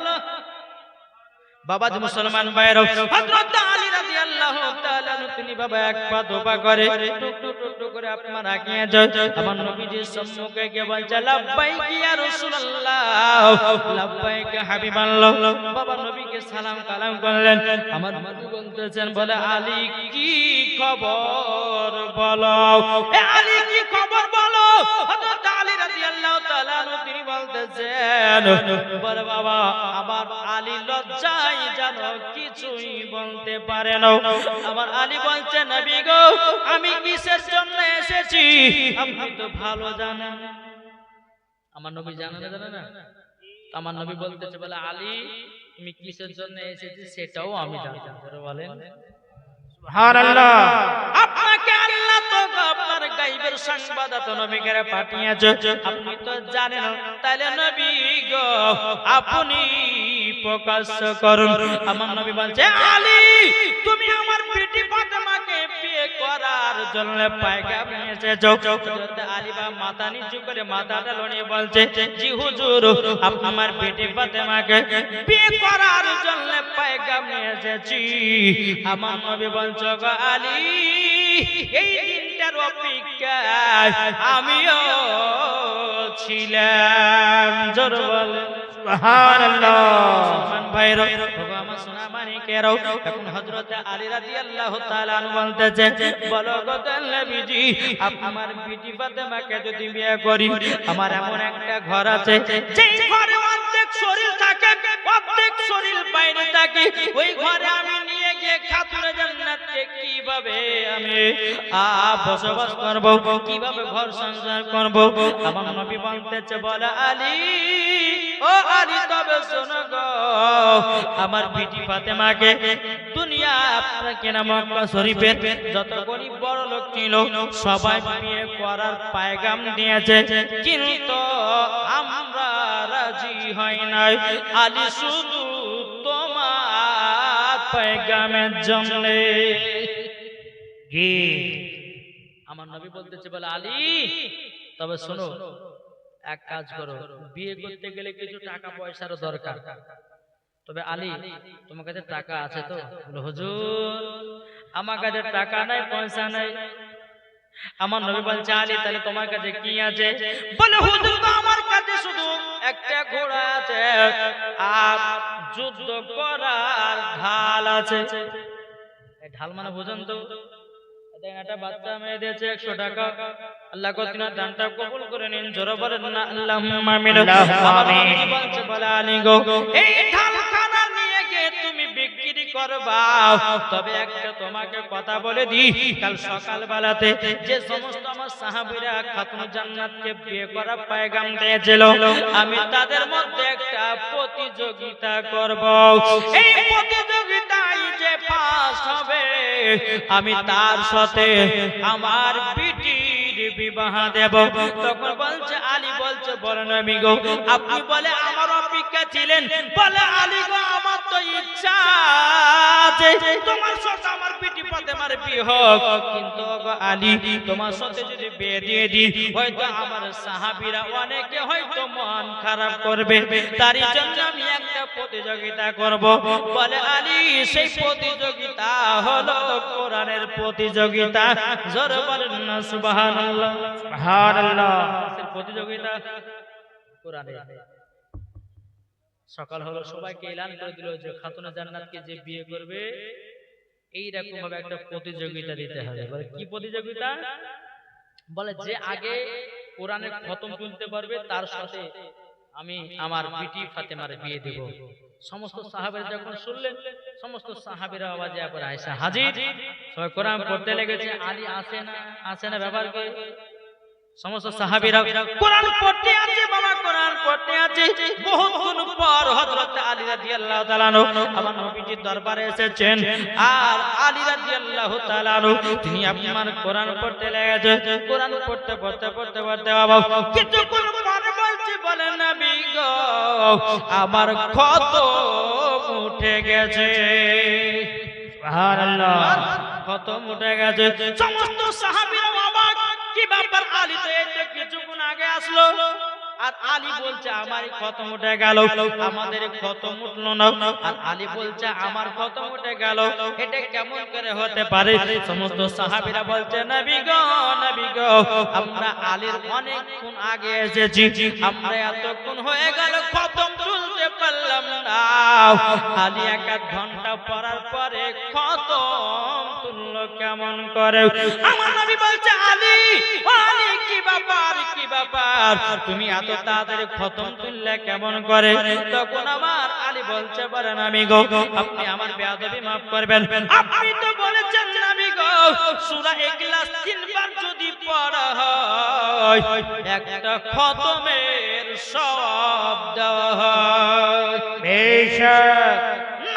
বাবাজি মুসলমান ভাইরা, হযরত আলী রাদিয়াল্লাহু তাআলা তিনি বাবা এক পা দোপা করে টুক টুক টুক করে আপনার আগিয়ে যায়। আমার নবীজির সম্মুখে গিয়ে বলছে লাব্বাইক ইয়া রাসূলুল্লাহ, লাব্বাইক হাবিবাল্লাহ। বাবা নবীকে সালাম কালাম করলেন। আমার নবী বলতেছেন বলে আলী কি খবর বলো, এ আলী কি খবর বলো? হযরত আলী রাদিয়াল্লাহু তাআলা তিনি বলতেছেন বলে বাবা আমার আলী লজ্জায় জানো কিছুই বলতে পারে না। আমার আলী বলছে নবী গো আমি কিসের জন্য এসেছি আপনি তো ভালো জানেন। আমার নবী জানে না? আমার নবী বলতেছে বলে আলী তুমি কিসের জন্য এসেছি সেটাও আমি জানি। বলেন সুবহানাল্লাহ। আপনাকে আল্লাহ তো আপনার গায়বের সংবাদদাতা নবীকে পাঠিয়েছে, আপনি তো জানেন, তাইলে নবী গো আপনি প্রকাশ করুন। আমার নবী বলছে আলী তুমি আমার বিটি ফাতেমাকে বিয়ে করার জন্য পয়গাম নিয়ে এসেছো। হযরত আলী বা মাথা নিচু করে মাথাটা লড়িয়ে বলছে জি হুজুর আমার বিটি ফাতেমাকে বিয়ে করার জন্য পয়গাম নিয়ে এসেছি। আমার নবী বলছে গো আলী এই দিনটার অপেক্ষায় আমিও ছিলাম। জোর বলে সুবহানাল্লাহ। মুসলমান ভাইরা, ওগো আমার সোনা মানিকেরাও, এখন হযরত আলী রাদিয়াল্লাহু তাআলা আনহু বলতেছে বলো গো নবীজি আমার বিটি ফাতেমাকে যদি বিয়ে করি আমার এমন একটা ঘর আছে যেই ঘরে অর্ধেক শরীর থাকে অর্ধেক শরীর বাইরে থাকে, ওই ঘরে আমি নিয়ে গিয়ে খাতুনে জান্নাতকে কিভাবে আমি বসবাস করব, কিভাবে ঘর সংসার করব? আমার নবী বলতেছে বলে আলী ও আলী তবে শোনো গো আমার বিটি ফাতেমাকে দুনিয়া আপনাকে না মক্কা শরীফের যত গরিব বড় লোক ছিল সবাই বিয়ে করার পয়গাম দিয়েছে, কিন্তু আমরা রাজি হই নাই। আলী শুধু তোমার পয়গামের জন্য। আমার নবী বলতেছে বলে আলী তবে শোনো এক কাজ করো, বিয়ে করতে গেলে কিছু টাকা পয়সার দরকার, তবে আলী তোমার কাছে টাকা আছে তো? বলে হুজুর আমার কাছে টাকা নাই, পয়সা নাই। আমার নবী বলছে আলী তাহলে তোমার কাছে কি আছে? বলে হুজুর আমার কাছে শুধু একটা ঘোড়া আছে আর যুদ্ধ করার ঢাল আছে। এই ঢাল মানে বুঝেন তো? একটা বাচ্চা মেয়ে দিয়েছে 100 টাকা, আল্লাহ কতিনা দানটা কবুল করে নিন, জোরে বলেন না আল্লাহুম্মা আমিন। আমার নবী বলছে বলে আলী গো এই ঢালখানা নিয়ে গিয়ে তুমি বিক্রি করবা, তবে একটা তোমাকে কথা বলে দিই, কাল সকাল বেলাতে যে সমস্ত আমার সাহাবীরা খাতুন জান্নাতকে বিয়ে করা পয়গাম দিয়েছিল, আমি তাদের মধ্যে একটা প্রতিযোগিতা করব। এই প্রতিযোগিতায় যে ফার্স্ট হবে আমি তার সাথে আমার বিটির বিবাহ দেব। তখন বলছে আলী বলছে বলেন নবী গো আপনি বলে আমার অপেক্ষা ছিলেন, বলে আলী গো আমার তো ইচ্ছা আছে তোমার সাথে আমার বিটি ফাতেমার বিয়ে হোক, কিন্তু গো আলী তোমার সাথে যদি বিয়ে দিয়ে দিই হয়তো আমার সাহাবীরা অনেকে হয়তো মন খারাপ করবে, তারই জন্য আমি একটা প্রতিযোগিতা করব। বলে আলী সেই প্রতিযোগিতা হলো কোরআনের প্রতিযোগিতা, জোরে বলেন না সুবহানাল্লাহ। সুবহানাল্লাহ। সেই প্রতিযোগিতা কোরআনের। সকাল হলো সবাইকে এলান করে দিল যে খাতুনে জান্নাতকে যে বিয়ে করবে এইরকম ভাবে একটা প্রতিযোগিতা দিতে হবে। বলে কি প্রতিযোগিতা? বলে যে আগে কোরআনের খতম তুলতে পারবে তার সাথে আমি আমার বিটি ফাতেমার বিয়ে দেব। সমস্ত সাহাবীরা যখন শুনলেন সমস্ত সাহাবীরা আওয়াজে পরে আয়েশা হাজির, সবাই কোরআন পড়তে লেগেছে। আলী আসে না ব্যাপার কি? সমস্ত সাহাবীরা কোরআন পড়তে আছে, বাবা কোরআন পড়তে আছে। বহুক্ষণ পর হযরত আলী রাদিয়াল্লাহু তাআলা আমার নবীজির দরবারে এসেছেন, আর আলী রাদিয়াল্লাহু তাআলা তিনি আপনার কোরআন পড়তে লেগেছে। কোরআন পড়তে বাবা কিছুক্ষণ পরে বলছি বলেন নবী গো আমার খতম উঠে গেছে। সুবহানাল্লাহ। খতম উঠে গেছে। সমস্ত সাহাবীরা অবাক, কি ব্যাপার? আলী তো এই কিছুক্ষণ আগে আসলো আর আলী বলছে আমার খতম উঠে গেল, আমাদের খতম উঠলো না, আর আলী বলছে আমার খতম উঠে গেল, এটা কেমন করে হতে পারে? সমস্ত সাহাবীরা বলছে নবী গো আমরা আলীর অনেকক্ষণ আগে এসেছি, আমরা এতক্ষণ হয়ে গেল খতম তুলতে পারলাম না। আলী 1 ঘন্টা পড়ার পরে খতম তুললো কেমন করে? আমার নবী বলছে আলী কি ব্যাপার তুমি এত তাড়াতাড়ি খতম তুললে কেমন করে? তখন আমার আলী বলছে বলেন নবী গো আপনি আমার বেয়াদবি maaf করবেন, আপনি তো বলেছেন নবী গো সূরা ইখলাস 3 বার যদি পড়া হয় একটা খতমের সওয়াব দেওয়া হয়। বেশক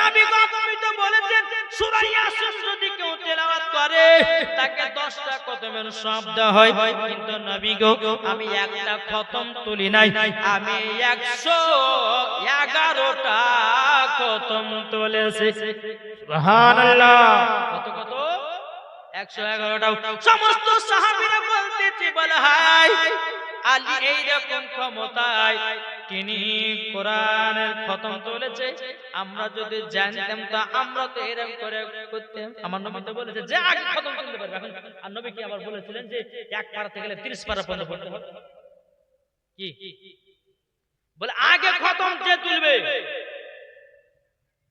নবী গো আপনি তো বলেছেন সূরা ইয়াসিন যদি কেউ তেলাওয়াত করে তাকে 10টা খতমের সওয়াব দেওয়া হয়, কিন্তু নবী গো আমি একটা খতম তুলি নাই, আমি 111টা খতম তুলেছি। সুবহানাল্লাহ। কত 111টা। সমস্ত সাহাবীরা বলতেছে বলে হায় আলী এইরকম ক্ষমতায় তিনি কোরআনের খতম তুলেছে, আমরা যদি জানতাম তা আমরা তো এরকম করে করতাম। আমার নবী তো বলেছে যে আগে খতম তুলতে পারবে, এখন আর নবী কি আবার বলেছিলেন যে 1 পারা থেকে 30 পারা পর্যন্ত পড়তে হবে? কি বলে আগে খতম যে তুলবে?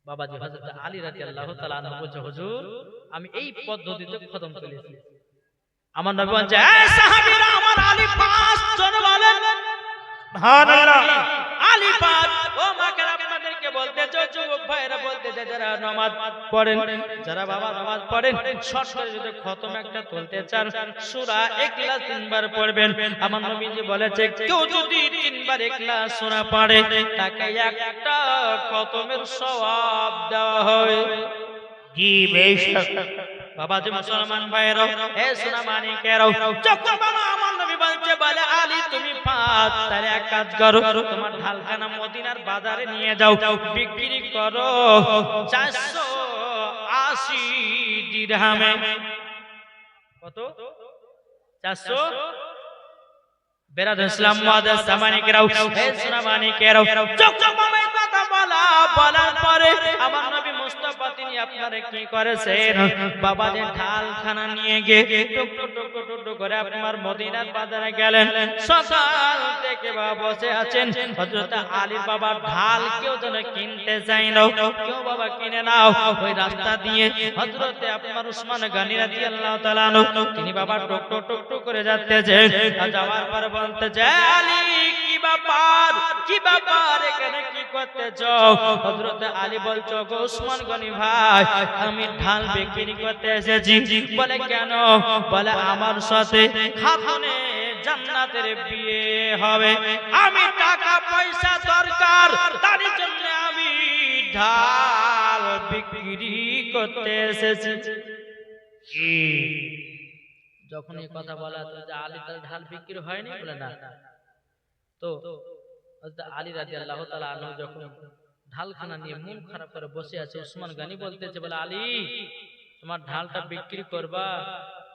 বাবাজি হযরত আলী রাদিয়াল্লাহু তাআলা আনহু বলছে হুজুর আমি এই পদ্ধতিতে খতম তুলেছি। আমার নবী বলছে এই সাহাবীরা আমার আলী 5 জন বলেন সুবহানাল্লাহ। আলী 5। ও মাকে আপনাদেরকে বলতে চাই যুবক ভাইরা বলতে চাই যারা নামাজ পড়েন, যারা বাবা নামাজ পড়েন শর্ট করে যদি খতম একটা তুলতে চান সূরা ইখলাস 3 বার পড়বেন। আমার নবীজি বলেছে কেউ যদি 3 বার ইখলাস সূরা পড়ে তাকে একটা খতমের সওয়াব দেওয়া হয়। জি বেশক। বাবাজি মুসলমান ভাইরা হে সোনা মানিকেরাও যখন বাবা আমার নবী বলছে বলে আলী তুমি 5 তাহলে এক কাজ করো তোমার ঢালখানা মদিনার বাজারে নিয়ে যাও, বিক্রি করো 480 দিরহামে। কত? 400 বেরাদ ইসলাম মুআদ্দাস সামানি কেরাও হে সুনামানি কেরাও যখন বাবা কথা বলার পরে আমার নবী মুস্তাফা তিনি আপনারে কি করেছেন বাবা যে ঢালখানা নিয়ে গিয়ে টুক টুক টুক টুক টুক করে আপনার মদিনার বাজারে গেলেন সকাল থেকে বাবা বসে আছেন হযরত আলীর বাবা ঢাল কেউ যেন কিনতে চায় না কেউ বাবা কিনে নাও ওই রাস্তা দিয়ে হযরত আপনার উসমান গনি রাদিয়াল্লাহু তাআলা আনহু তিনি বাবা টুক টুক টুক টুক করে যাচ্তেছে আর যাওয়ার পর বলতেছে আলী কি ব্যাপার এখানে কি করতেছ হযরত আলী বলছো গো উসমান গনি ভাই আমি ঢাল বিক্রি করতে এসেছি বলে কেন বলে আমার সাথে খাতুনে জান্নাতের বিয়ে হবে আমি টাকা পয়সা দরকার তার জন্য আমি ঢাল বিক্রি করতে এসেছি যখন এই কথা বলা তো যে আলী তার ঢাল বিক্রি হয়নি বলে না তো হযরত আলী রাদিয়াল্লাহু তাআলা আনহু যখন ঢালখানা নিয়ে মন খারাপ করে বসে আছে উসমান গনি বলতেছে বলে আলী তোমার ঢালটা বিক্রি করবা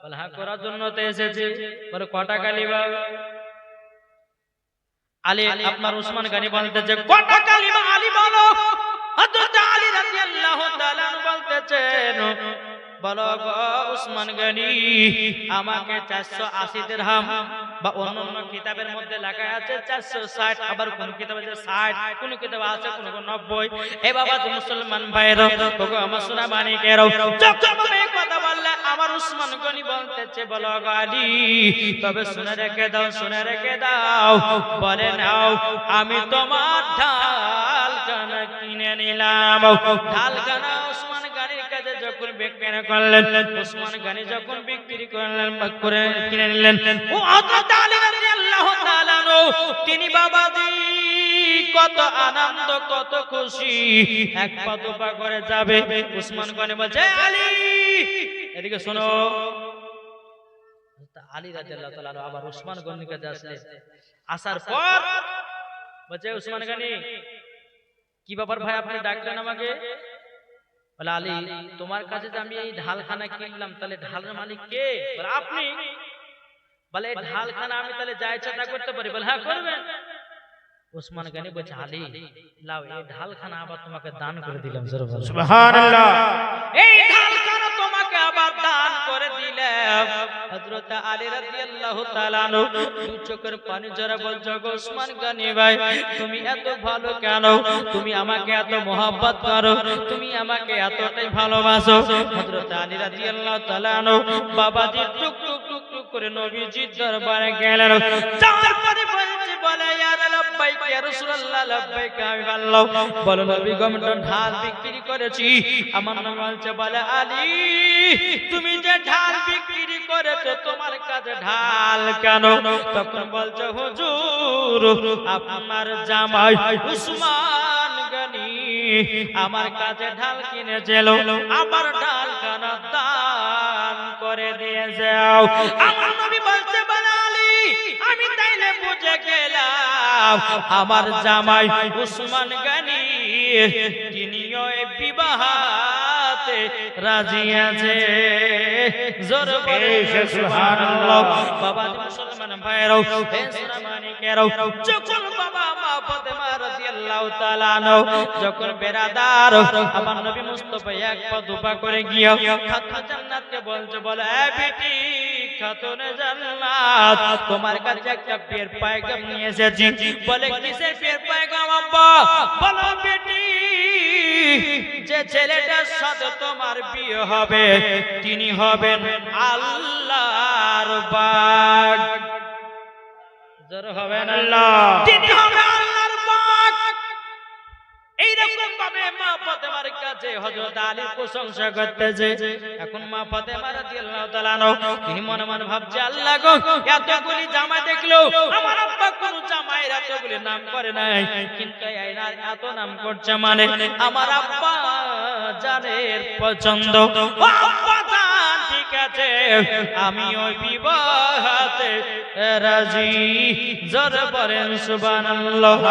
বলে হ্যাঁ করার জন্য তো এসেছি বলে কত টাকা নিবা আলী আপনার উসমান গনি বলতেছে কত টাকা নিবা আলী বলো হযরত আলী রাদিয়াল্লাহু তাআলা বলতেছেন বলো গো উসমান গনি আমাকে 480 দিরহাম বা অন্যান্য কিতাবের মধ্যে লেখা আছে 460 আবার কোন কিতাবে আছে 60 কোন কিতাবে আছে কোন 90 এ বাবা তুমি মুসলমান ভাইরা ওগো আমার সোনা মানিকেরও যখন এই কথা বললে আমার উসমান গনি বলতেছে বলো গো আলী তবে শুনে রেখে দাও বলে নাও আমি তোমার ঢালখানা কিনে নিলাম ঢালখানা উসমান গনির কাছে যখন বিক্রি করলেন উসমান গনি যখন বিক্রি করলেন করে কিনে নিলেন ও হযরত আলী রাদিয়াল্লাহু তাআলা তিনি বাবাজি কত আনন্দ কত খুশি এক পা দুপা করে যাবে উসমান গনি বলছে আলী এদিকে শোনো আলী রাদিয়াল্লাহু তাআলা আবার উসমান গনির কাছে আসলেন আসার পর বলছে উসমান গনি কি ব্যাপার ভাই আপনি ডাকলেন আমাকে বলে আলী তোমার কাছে যে আমি এই ঢালখানা কিনলাম তাহলে ঢালের মালিক কে বলে আপনি বলে এই ঢালখানা আমি তাহলে যা ইচ্ছা তা করতে পারি বলে হ্যাঁ করবেন উসমান গনি বলছে আলী লাও এই ঢালখানা আবার তোমাকে দান করে দিলাম সুবহানাল্লাহ এই ঢালখানা তোমাকে আবার দান করে দিলাম হযরত আলী রাদিয়াল্লাহু তাআলা দু চোখের পানি ঝরা বলছো গো উসমান গনি ভাই তুমি এত ভালো কেন তুমি আমাকে এত mohabbat করো তুমি আমাকে এতটাই ভালোবাসো হযরত আলী রাদিয়াল্লাহু তাআলা বাবাজি টুক টুক টুক টুক করে নবীজির দরবারে গেলেন যাওয়ার পরে বলছে বলে ইয়া লাব্বাইক ইয়া রাসূলুল্লাহ লাব্বাইক আমি বলো নবী গো আমি ঢাল বিক্রি করেছি আমার নবী বলছে বলে আলী তুমি যে ঢাল বিক্রি করেছো তোমার কাছে ঢাল কেন তখন বলছো হুজুর আপনার জামাই উসমান গনি আমার কাছে ঢাল কিনেছিল আমার ঢাল কেন দান করে দিয়ে যাও আমার নবী বলছে বলে আলী আমি তাইলে বুঝে গেলাম আমার জামাই উসমান গনি তিনিও বিবাহতে রাজি আছে জোর বলে সুবহানাল্লাহ বাবা মুসলমান ভাইরাও হে সোনা মানিকেরাও যখন বাবা মা ফাতেমা রাদিয়াল্লাহু তাআলা যখন বেরাদার আমার নবী মুস্তাফা এক পা দুপা করে গিয়া খাতুনে জান্নাতকে বলছে বলে এ বেটি খাতুনে জান্নাত তোমার কাছে একটা পের পায়গাম নিয়ে এসেছি বলে কিসের পের পায়গাম আব্বা বলো বেটি যে ছেলেটার সাথে তোমার বিয়ে হবে তিনি হবেন আল্লাহর বাগ জোর হবেন আল্লাহ তিনি হবেন আল্লাহর বাগ এইরকম ভাবে মা ফাতেমার কাছে হযরত আলী প্রশংসা করতেছে এখন মা ফাতেমা রাদিয়াল্লাহু তাআলা তিনি মনে মনে ভাবছে আল্লাহ গো এতগুলি জামাই দেখলো আমার আব্বা কোন জামাইয়ের এতগুলি নাম করে নাই কিন্তু এনার এত নাম করছে মানে আমার আব্বা জানের পছন্দ ও আব্বা জান ঠিক আছে আমি ওই বিবাহতে রাজি জোর বলেন সুবহানাল্লাহ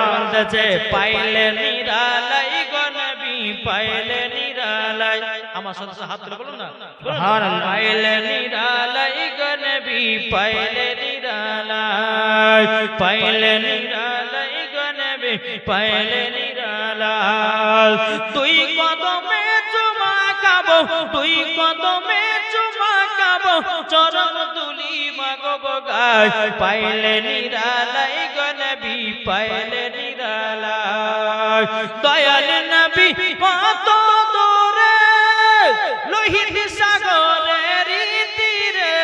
বলতেছে পাইলে নিরালাই গো নবী পাইলে নিরালাই নিরালাই আমার সাথে হাত তুলে বলুন না সুবহানাল্লাহ। পাইলে নিরালাই গো নবী পাইলে নিরালাই পাইলে নিরালাই গো নবী পাইলে নিরালাই তুই কদমে চুমা খাবো তুই কদমে চুমা খাবো চরণ তুলি মাগব গায় পাইলে নিরালাই গো নবী পাইলে নিরালাই দয়াল নবী কত দূরে লোহিত সাগরের তীরে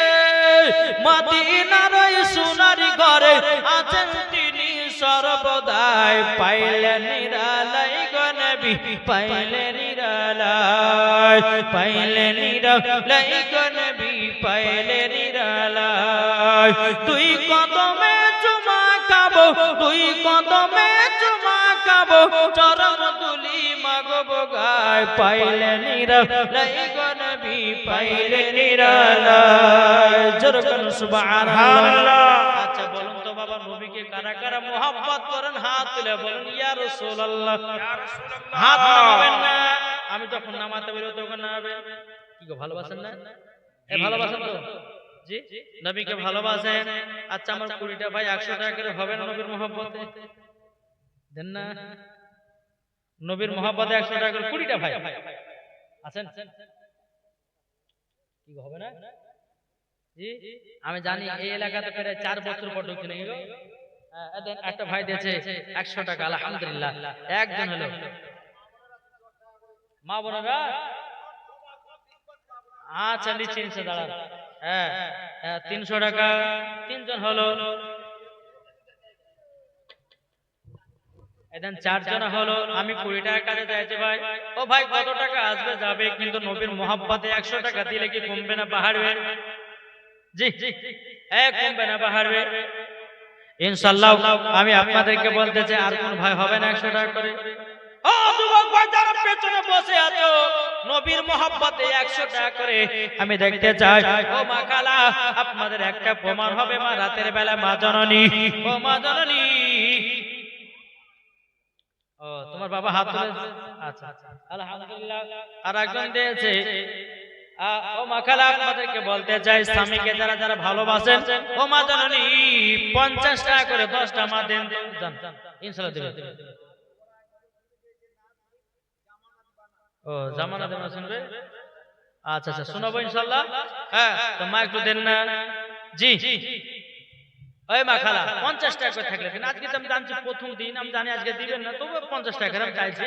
মদিনার সোনার ঘরে আছেন তিনি সর্বদাই পাইলে নিরালাই গো নবী পাইলে নিরালাই পাইলে নিরালাই গো নবী পাইলে নিরালাই তুই কদমে চুমা খাবো তুই কদমে চুমা খাবো চরণ তুলি মাগব গায় পাইলে নিরালাই গো নবী পাইলে নিরালাই জোরে বলুন সুবহানাল্লাহ। আচ্ছা বলুন তো বাবা নবীকে কারা কারা মোহাব্বত করেন হাত তুলে বলুন ইয়া রাসূলুল্লাহ। হাত নামাবেন না, আমি যখন নামাতে বলি তখন নামাবেন। কি গো ভালোবাসেন না? এ ভালোবাসেন তো? জি নবীকে ভালোবাসেন। আচ্ছা আমার 20টা ভাই 100 টাকা করে হবে না নবীর মোহাব্বতে? দেন না নবীর মোহাব্বতে 100 টাকা করে 20টা ভাই আছেন? কি গো হবে না? জি আমি জানি এই এলাকাতে প্রায় 4 বছর পর ঢুকছে নাকি গো? একটা ভাই দিয়েছে 100 টাকা আলহামদুলিল্লাহ একজন হলো মা বোনেরা। আচ্ছা নিচ্ছি নিচ্ছে দাঁড়ান। হ্যাঁ 300 টাকা তিনজন হলো এখন 4 জন হলো। আমি 20 টাকা কাজে যাইতে ভাই। ও ভাই কত টাকা আসবে যাবে কিন্তু নবীর মোহাব্বতে 100 টাকা দিলে কি কমবে না বাড়বে? জি কমবে না বাড়বে ইনশাআল্লাহ। আমি আপনাদেরকে বলতে চাই আর কোন ভাই হবে না 100 টাকা করে? ও যুবক ভাই যারা পেছনে বসে আছো নবীর মোহাব্বতে 100 টাকা করে আমি দেখতে চাই। ও মা খালা আপনাদের একটা প্রমাণ হবে মা রাতের বেলা মা জননী ও মা জননী। ও তোমার বাবা হাত তুলে আচ্ছা আলহামদুলিল্লাহ। আর একজন দিয়েছে। ও মা খালা আপনাদেরকে বলতে চাই স্বামীকে যারা যারা ভালোবাসেন ও মা জননী 50 টাকা করে 10টা মা দেন জান ইনশাআল্লাহ দেবে। ও জামানা দেনা শুনবে? আচ্ছা আচ্ছা শোনাবো ইনশাআল্লাহ। হ্যাঁ তো মা একটু দেন না। জি ওই মা খালা 50 টাকা করে থাকলে দিন। আজকে তো আমি জানছি প্রথম দিন, আমি জানি আজকে দিবেন না, তবু 50 টাকা করে আমি চাইছি।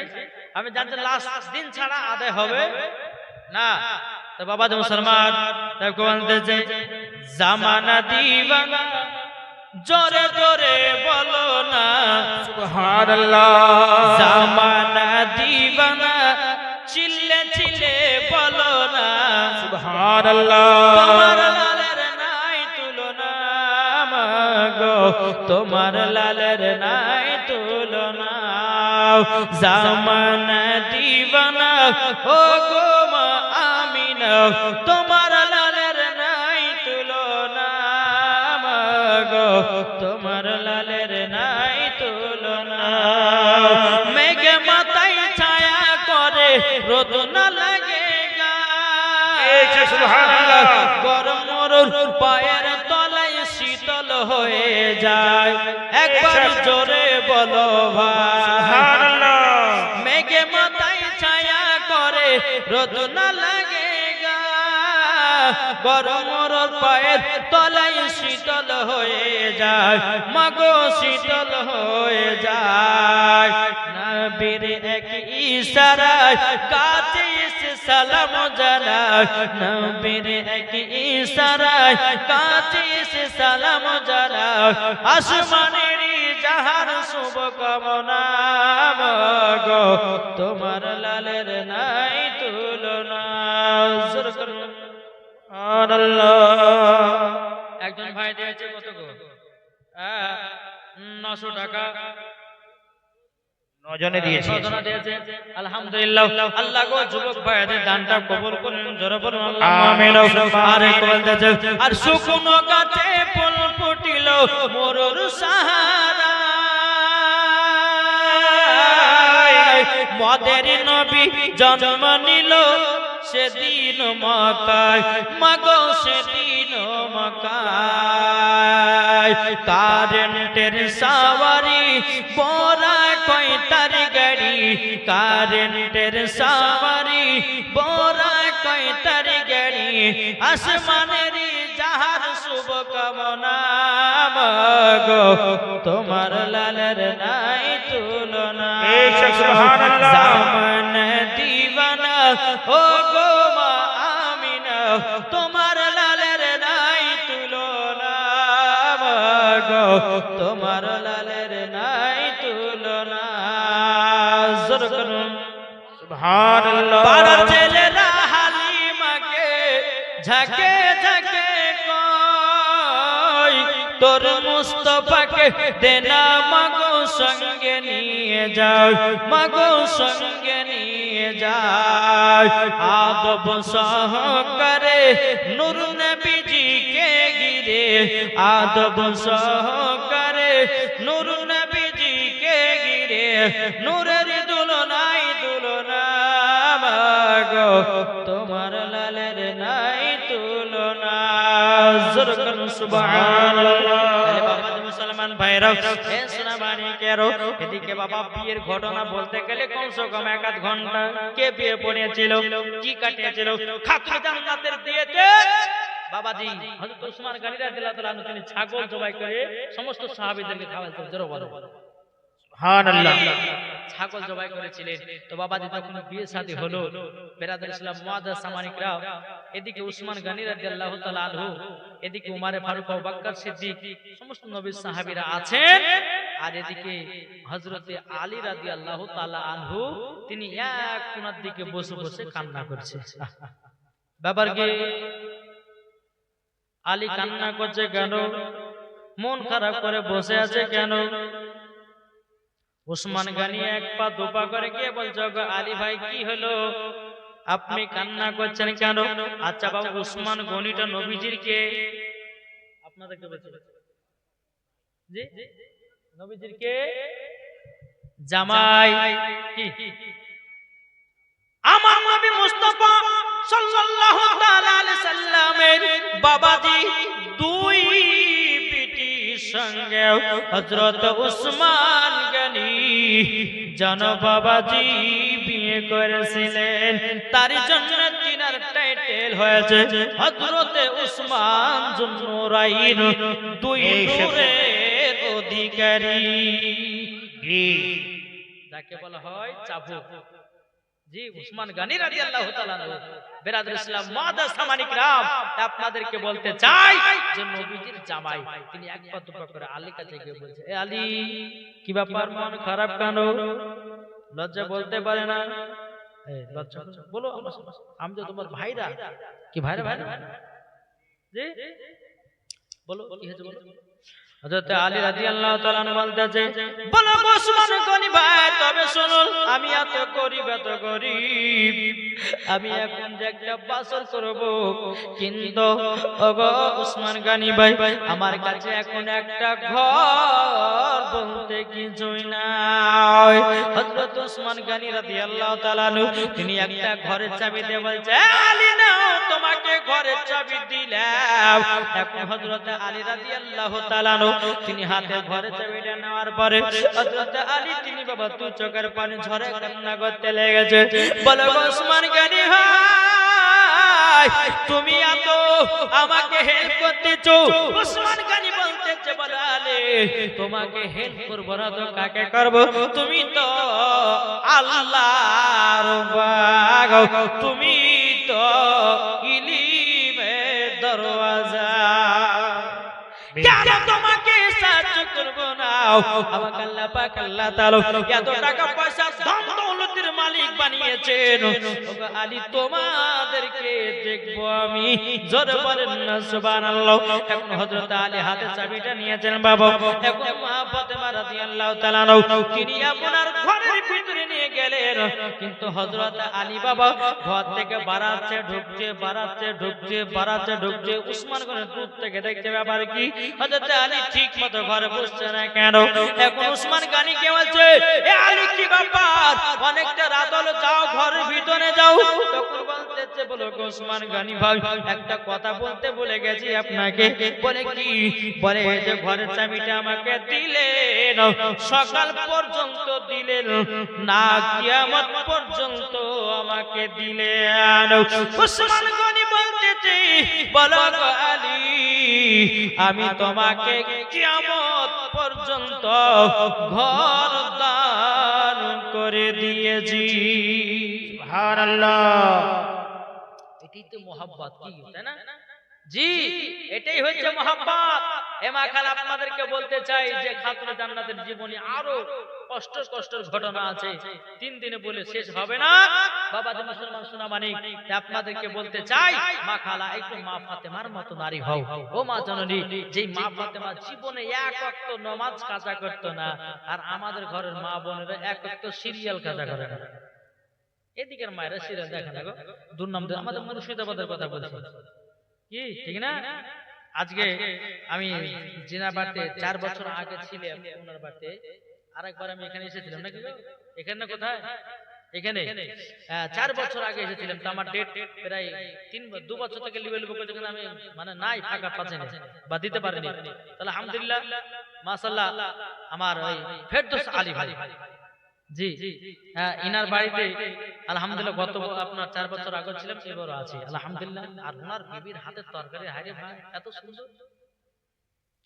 আমি জানছি লাস্ট দিন ছাড়া আদায় হবে না। তো বাবা যে মুসলমান তাকে বলতেছে জামানা দিবানা জোরে জোরে বলো না সুবহানাল্লাহ। জামানা দিবানা চিল্লে চিল্লে বলো না সুবহানাল্লাহ। তোমার লালের নাই তুলনা মাগো তোমার লালের নাই তুলনা। জামানা দিবানা ও গো মা আমিনা তোমার লালের নাই তুলনা মাগো তোমার লালের নাই তুলনা। মেঘে মাথায় ছায়া করে রোদ না লাগে গায়ে সুবহানাল্লাহ। গরম মরুর পায়ের তলায় শীতল হয়ে যায়। একবার জোরে বলো ভাই সুবহানাল্লাহ। মেঘে মাথায় ছায়া করে রোদ না লাগে গরম মরুর পায়ের তলায় শীতল হয়ে যায় মাগো শীতল হয়ে যায়। নবীর এক ইশারায় কাছে এসে সালাম জানায় নবীর এক ইশারায় কাছে এসে সালাম জানায় আসমানের জাহান শুভ কামনা মাগো তোমার লালের নাই তুলনা। একজন ভাই দিয়েছে কত গো? 900 টাকা 9 জনে দিয়েছে। আলহামদুলিল্লাহ। আল্লাহ গো যুবক ভাইদের দানটা কবুল করুন জোরে বলুন আল্লাহ আমিন। আর শুকনো গাছে ফুল ফুটিল মরুর সাহারা মদের নবী জন্ম নিল সেদিন মক্কায়, মাগো সেদিন মক্কায়। কারেন্টের সাওয়ারি বড়া কয় তার গাড়ি, কারেন্টের সাওয়ারি বড়া কয় তার গাড়ি, আসমানের যাহার শুভ কামনা, মাগো তোমার লালের নাই তুলনা। সুবহানাল্লাহ। জামান দিওয়ানা ও গো মা আমিনা, তোমার লালের নাই তুলনা, মাগো তোমার লালের নাই তুলনা। জোর করুন সুবহানাল্লাহ। পাড়ার ছেলেরা হালিমাকে ঝাঁকে ঝাঁকে কয়, তোর মুস্তাফাকে দেনা মাগো সঙ্গে নিয়ে যাও, মাগো সঙ্গে নিয়ে যাও। আদব সহকারে নূর নবীজিকে ঘিরে, আদব সহকারে নূর নবীজিকে ঘিরে, নূরের দুলনাই দুলনা, মাগো তোমার লালের নাই তুলনা। জোর করুন সুবহানাল্লাহ। তাহলে বাবা মুসলমান ভাইরাও, এ সোনামানিকেরও, এদিকে বাবা বিয়ের ঘটনা বলতে গেলে কমসে কম 1-8 ঘন্টা। কে বিয়ে পড়িয়েছিল, কি কাটিয়েছিল? খাতুন জান্নাতের বিয়েতে বাবাজি হযরত ওসমান গনি রাদিয়াল্লাহু তাআলা আনহু তিনি ছাগল জবাই করে সমস্ত সাহাবীদেরকে খাওয়াতেন। জোরে বলো সুবহানাল্লাহ। ছাগল জবাই করেছিলেন। তো বাবাজি যখন বিয়ে শাদী হলো, বেরাদার ইসলাম মুআজ্জাজ সামানিকরা, এদিকে উসমান গনি রাদিয়াল্লাহু তাআলা আনহু, এদিকে উমারে ফারুক, আবু বকর সিদ্দিক, সমস্ত নবীর সাহাবীরা আছেন, আর এদিকে হযরতে আলী রাদিয়াল্লাহু তাআলা আনহু তিনি এক কোণার দিকে বসে বসে কান্না করছেন। ব্যাপারকে আলী কান্না করছে কেন? মন খারাপ করে বসে আছে কেন? উসমান গনি এক পা দুপা করে গিয়ে বলছে, আলী ভাই কি হলো, আপনি কান্না করছেন কেন? আচ্ছা বাবু, উসমান গনিটা নবীজির কে? আপনাদেরকে বলছি জি, নবীজির কে? জামাই। কি আমার নবী মুস্তাফা সাল্লাল্লাহু তাআলা আলাইহি সাল্লামের বাবাজি দুই বিটির সঙ্গে হযরত উসমান গনি জানো বাবাজি বিয়ে করেছিলেন। তার জন্য তিনার টাইটেল হয়েছে হযরতে উসমান যুন্নুরাইন, দুই নূরের অধিকারী। যাকে বলা হয় চাবুক। জি, উসমান গনি রাদিয়াল্লাহু তাআলা আনহু। বেরাদর ইসলাম মুআজ্জাজ সামানিকরাম, আপনাদেরকে বলতে চাই যে নবীজির জামাই তিনি এক পা দুপা করে আলীর কাছে গিয়ে বলছে, এ আলী কি ব্যাপার, মন খারাপ কেন? লজ্জা বলতে পারে না? এই লজ্জা বলো, আমি তো তোমার ভাইরা। কি ভাইরা? ভাইরা জি বলো কি হয়েছে বলো। হযরত আলী রাদিয়াল্লাহু তাআলা আনহু বলতেছে, বলো উসমান গনি ভাই, তবে শুনুন, আমি এত গরিব আমি এখন যে একটা বাসর করব, কিন্তু ওগো উসমান গনি ভাই, আমার কাছে এখন একটা ঘর বলতে কিছুই নাই। হযরত উসমান গনি রাদিয়াল্লাহু তাআলা আনহু তিনি একটা ঘরের চাবি দিয়ে বলছে, আলী নাও, তোমাকে ঘরের চাবি দিলাম। এখন হযরত আলী রাদিয়াল্লাহু তাআলা আনহু তিনি হাতে ঘরে চাবিটা নেওয়ার পরে হযরত আলী তিনি বাবা দু চোখের পানি ঝরে কান্না করতে লেগেছে। বলো উসমান গনি ভাই, তুমি এত আমাকে হেল্প করতেছো। উসমান গনি বলতেছে, বলো আলী, তোমাকে হেল্প করব না তো কাকে করব? তুমি তো আল্লাহর বাগ, তুমি তো ইলমের দরওয়াজা, কেন তোমাকে সাহায্য করব না? আমাকে আল্লাহ পাক আল্লাহ তাআলা এত টাকা পয়সা ধন দৌলতের মালিক বানিয়েছেন। ওগো আলী, তোমাদেরকে দেখবো আমি। জোরে বলেন না সুবহানাল্লাহ। এখন হযরত আলী হাতে চাবিটা নিয়েছেন বাবা। এখন মা ফাতেমা রাদিয়াল্লাহু তাআলা তিনি আপনার ঘরের ভিতরে নিয়ে গেলেন। করলেন, কিন্তু হযরত আলী বাবা ঘর থেকে বাড়াচ্ছে ঢুকছে, বাড়াচ্ছে ঢুকছে, বাড়াচ্ছে ঢুকছে। উসমান গনি দূর থেকে দেখছে ব্যাপার কি, হযরত আলী ঠিক মতো ঘরে বসছে না কেন। এখন উসমান গনি কে বলছে, এ আলী কি ব্যাপার, অনেকটা রাত হলো, যাও ঘরের ভিতরে যাও। তখন বলতেছে, বলো গো উসমান গনি ভাই, একটা কথা বলতে ভুলে গেছি আপনাকে। বলে কি? বলে যে ঘরের চাবিটা আমাকে দিলেন, সকাল পর্যন্ত দিলেন না, কিয়ামত পর্যন্ত আমাকে দিলেন। উসমান গনি বলতেছে, বলো গো আলী, আমি তোমাকে কিয়ামত পর্যন্ত ঘর দান করে দিয়েছি। সুবহানাল্লাহ। এটাই তো মোহাব্বত, কি তাই না? জি, এটাই হচ্ছে মোহাব্বত। এমা খাল আপনাদেরকে বলতে চাই যে খাতুনে জান্নাতের জীবনে আরো কষ্টের ঘটনা আছে, 3 দিনে বলে শেষ হবে না। বাবা যে মুসলমান সোনা মানিক, আপনাদেরকে বলতে চাই, মা খালা একটু মা ফাতেমার মতো নারী হও। ও মা জননী, যেই মা ফাতেমা জীবনে এক ওয়াক্ত নামাজ কাজা করতো না, আর আমাদের ঘরের মা বোনেরা এক ওয়াক্ত সিরিয়াল কাজা করে না। এদিকের মায়েরা সিরিয়াল দেখে না গো, দুর্নাম দেয়। আমাদের মুর্শিদাবাদের কথা বলছি, কি ঠিক না? আজকে আমি জিনাবাড়িতে 4 বছর আগে ছিলাম, ওনার বাড়িতে আরেকবার আমি এখানে এসেছিলাম নাকি গো? এখানে কোথায়? এখানে 4 বছর আগে এসেছিলাম। তো আমার ডেট প্রায় 2 বছর থেকে লিভেল বুক করতে আমি মানে নাই, ফাঁকা পাচ্ছি না বা দিতে পারিনি। তাহলে আলহামদুলিল্লাহ মাশাআল্লাহ আমার ওই ফেরদৌস আলী ভাই, জি ইনার বাড়িতে আলহামদুলিল্লাহ গত আপনার 4 বছর আগে ছিলাম, এবারও আছি আলহামদুলিল্লাহ। আর ওনার বিবির হাতের তরকারি, হায়রে ভাই এত সুন্দর,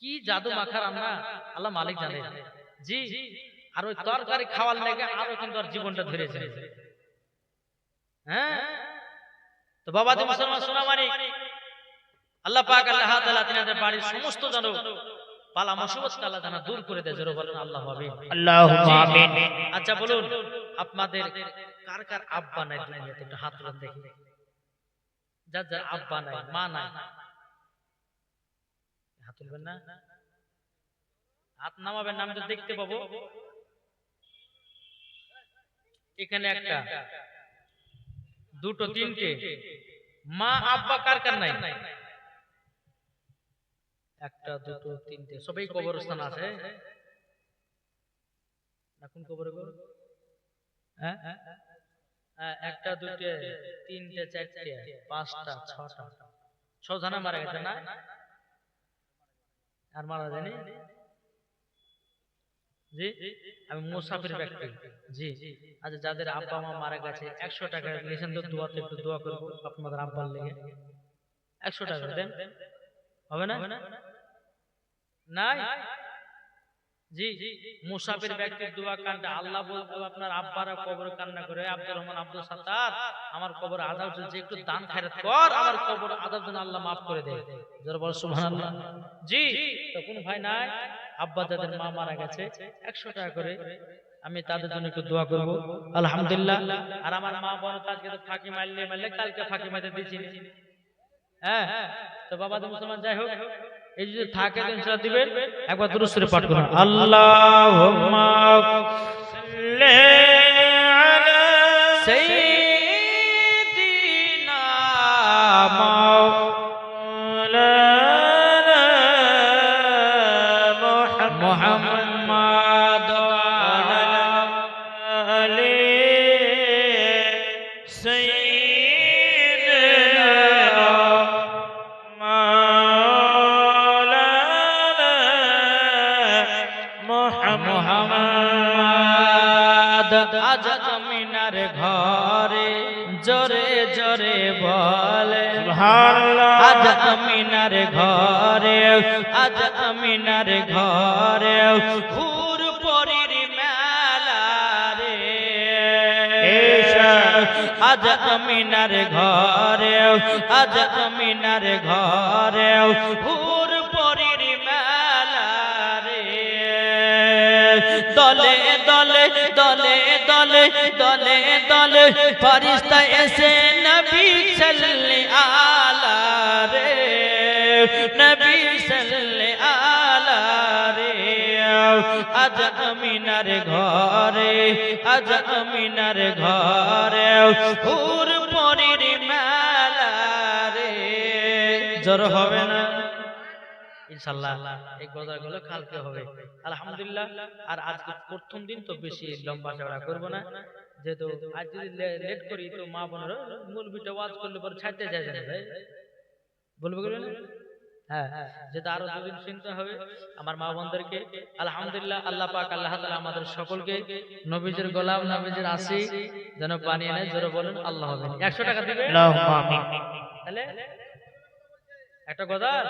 কি জাদু মাখা রান্না, আল্লাহ মালিক জানে। জি, আর ওই তরকারি খাওয়ার লেগে আরো কিন্তু আর জীবনটা ধরেছে। হ্যাঁ, তো বাবা যে মুসলমান সোনা মানিক, আল্লাহ পাক আল্লাহ তাআলা তিনাদের বাড়ির সমস্ত জন বালা মুসিবত আল্লাহ জানা দূর করে দেয়। জোরে বলেন আল্লাহু আমিন। আল্লাহুম্মা আমিন। আচ্ছা বলুন, আপনাদের কার কার আব্বা নাই দুনিয়াতে? একটু হাত তুলে দেখি। যার যার আব্বা নাই, মা নাই, হাত তুলবেন না, হাত নামাবেন না, আমি তো দেখতে পাবো। এখানে একটা, দুটো, তিনটে মা আব্বা কার কার নাই? একটা, দুটো, তিনটে, সবাই কবরস্থান আছে। এখন কবরে গো, হ্যাঁ, একটা, দুটো, তিনটে, চারটে, পাঁচটা, ছটা, 6 জনা মারা গেছে না? আর মারা যায়নি? জি, আমি মুসাফির ব্যক্তি। জি, আচ্ছা যাদের আব্বা মা মারা গেছে 100 টাকা লিখেন তো, দোয়াতে একটু দোয়া করব আপনাদের আব্বার লেগে। 100 টাকা দেন, হবে না? নাই? জি, মুসাফির ব্যক্তির দোয়া কান্না আল্লাহ বলতে, আপনার আব্বারা কবরে কান্না করে, আব্দুর রহমান, আব্দুল সাত্তার, আমার কবর আযাব চলছে, একটু দান খয়রাত কর, আমার কবর আযাব যেন আল্লাহ maaf করে দেয়। যারা বল সুবহানাল্লাহ। জি, তো কোন ভাই নাই আব্বা যাদের মা মারা গেছে 100 টাকা করে আমি তাদের জন্য একটু দোয়া করব আলহামদুলিল্লাহ। আর আমার মা বোন আজকে তো ফাঁকি মারলে কালকে ফাঁকি মারতে দিছি। হ্যাঁ, তো বাবা তো মুসলমান, যাই হোক, এই যে থাকে তো ইনশাআল্লাহ দিবেন। একবার দুরূদ শরীফ পাঠ করুন। আল্লাহুম্মা সাল্লি আলা সাইয়্যিদিনা মাওলানা মুহাম্মদ ওয়া আলি সাইয়্যিদিনা মুহাম্মদ। আজ আমিনার ঘরে জোরে জোরে বলে সুবহানাল্লাহ। আজ আমিনার ঘরে, আজ আমিনার ঘরে হুর পরীর মেলা রে। আজ আমিনার ঘরে, আজ আমিনার ঘরে হুর পরীর মেলা রে। দলে দলে দলে দলে দলে দলে ফরিস্তা এসে নবী সাল্লাল্লাহু আলা রে, নবী সাল্লাল্লাহু আলা রে। আজ আজ আমিনার ঘরে, আজ আমিনার ঘরে হুর পরীর মেলা রে। জোর হবে না ইনশাআল্লাহ? এই গজলগুলো কালকে হবে আলহামদুলিল্লাহ। আর আজকে প্রথম দিন তো বেশি লম্বা চওড়া করব না, যেহেতু আজ যদি লেট করি তো মা বোনেরা মৌলবীটা ওয়াজ করলে পরে ছাড়তে যায় না ভাই, বলবে না? হ্যাঁ, যেটা আরো দুদিন শুনতে হবে আমার মা বোনদেরকে। আলহামদুলিল্লাহ, আল্লাহ পাক আল্লাহ তাআলা আমাদের সকলকে নবীজির গোলাম, নবীজির আশিক যেন বানিয়ে নেয়। জোরে বলুন আল্লাহ হবে। 100 টাকা দিবে আল্লাহুম্মা আমিন। তাহলে একটা গজল,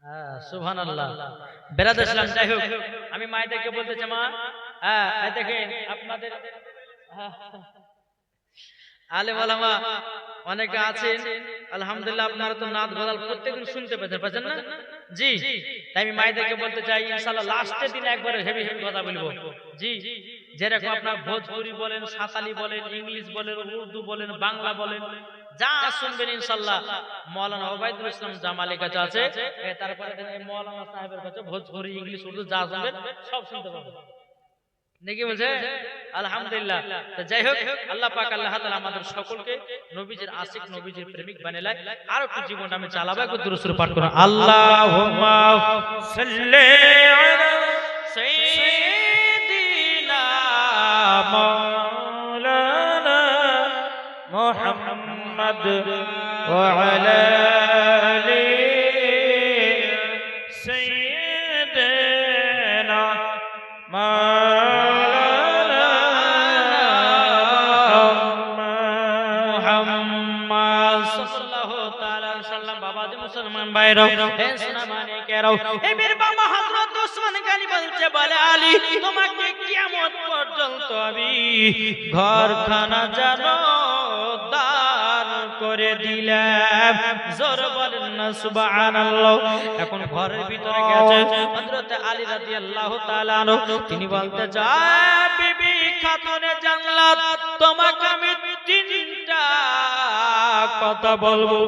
হ্যাঁ সুবহানাল্লাহ। বেরাদ ইসলাম, যাই হোক আমি মায়েদেরকে বলতে চাই মা, এই দেখেন আপনাদের আলেম ওলামা অনেকে আছেন আলহামদুলিল্লাহ, আপনারা তো নাত গজল প্রত্যেকদিন শুনতে পাচ্ছেন না? জি, তাই আমি মায়েদেরকে বলতে চাই ইনশাআল্লাহ লাস্টের দিন একবারে হেভি হেভি কথা বলবো। জি, যেরকম আপনার ভোজপুরি বলেন, সাঁওতালি বলেন, ইংলিশ বলেন, উর্দু বলেন, বাংলা বলেন, যা শুনবেন ইনশাআল্লাহ মাওলানা ওবায়দুল ইসলাম জামালের কাছে আছে, তারপরে মাওলানা সাহেবের কাছে ভোজপুরি, ইংলিশ, উর্দু যা শুনবেন সব শুনতে পাবেন নাকি বুঝে? আলহামদুলিল্লাহ। তো যাই হোক আল্লাহ পাক আল্লাহ তাআলা আমাদের সকলকে নবীজির আশিক, নবীজির প্রেমিক বানায়। আর একটু জীবন আমি চালাবো, একটু দুরূদ শরীফ পাঠ করুন। আল্লাহুম্মা সাল্লি আলা সাইয়্যিদিনা মাওলানা মুহাম্মদ ওয়া আলা আলি সাইয়্যিদিনা মাওলানা মুহাম্মদ সাল্লাল্লাহু তাআলা আলাইহি সাল্লাম। বাবাজি মুসলমান ভাইরা, হে সোনা মানিকেরাও, এই বীর বাবা হযরত ওসমান গনি বলছে, বলে আলী তোমাকে কিয়ামত পর্যন্ত আমি ঘরখানা জানো দান করে দিলাম। জোর বলেন না সুবহানাল্লাহ। এখন ঘরের ভিতরে গেছে হযরত আলী রাদিয়াল্লাহু তাআলা আনহু, তিনি বলতে চায়, বিবি খাতুনে জান্নাত তোমাকে আমি তিনটা কথা বলবো,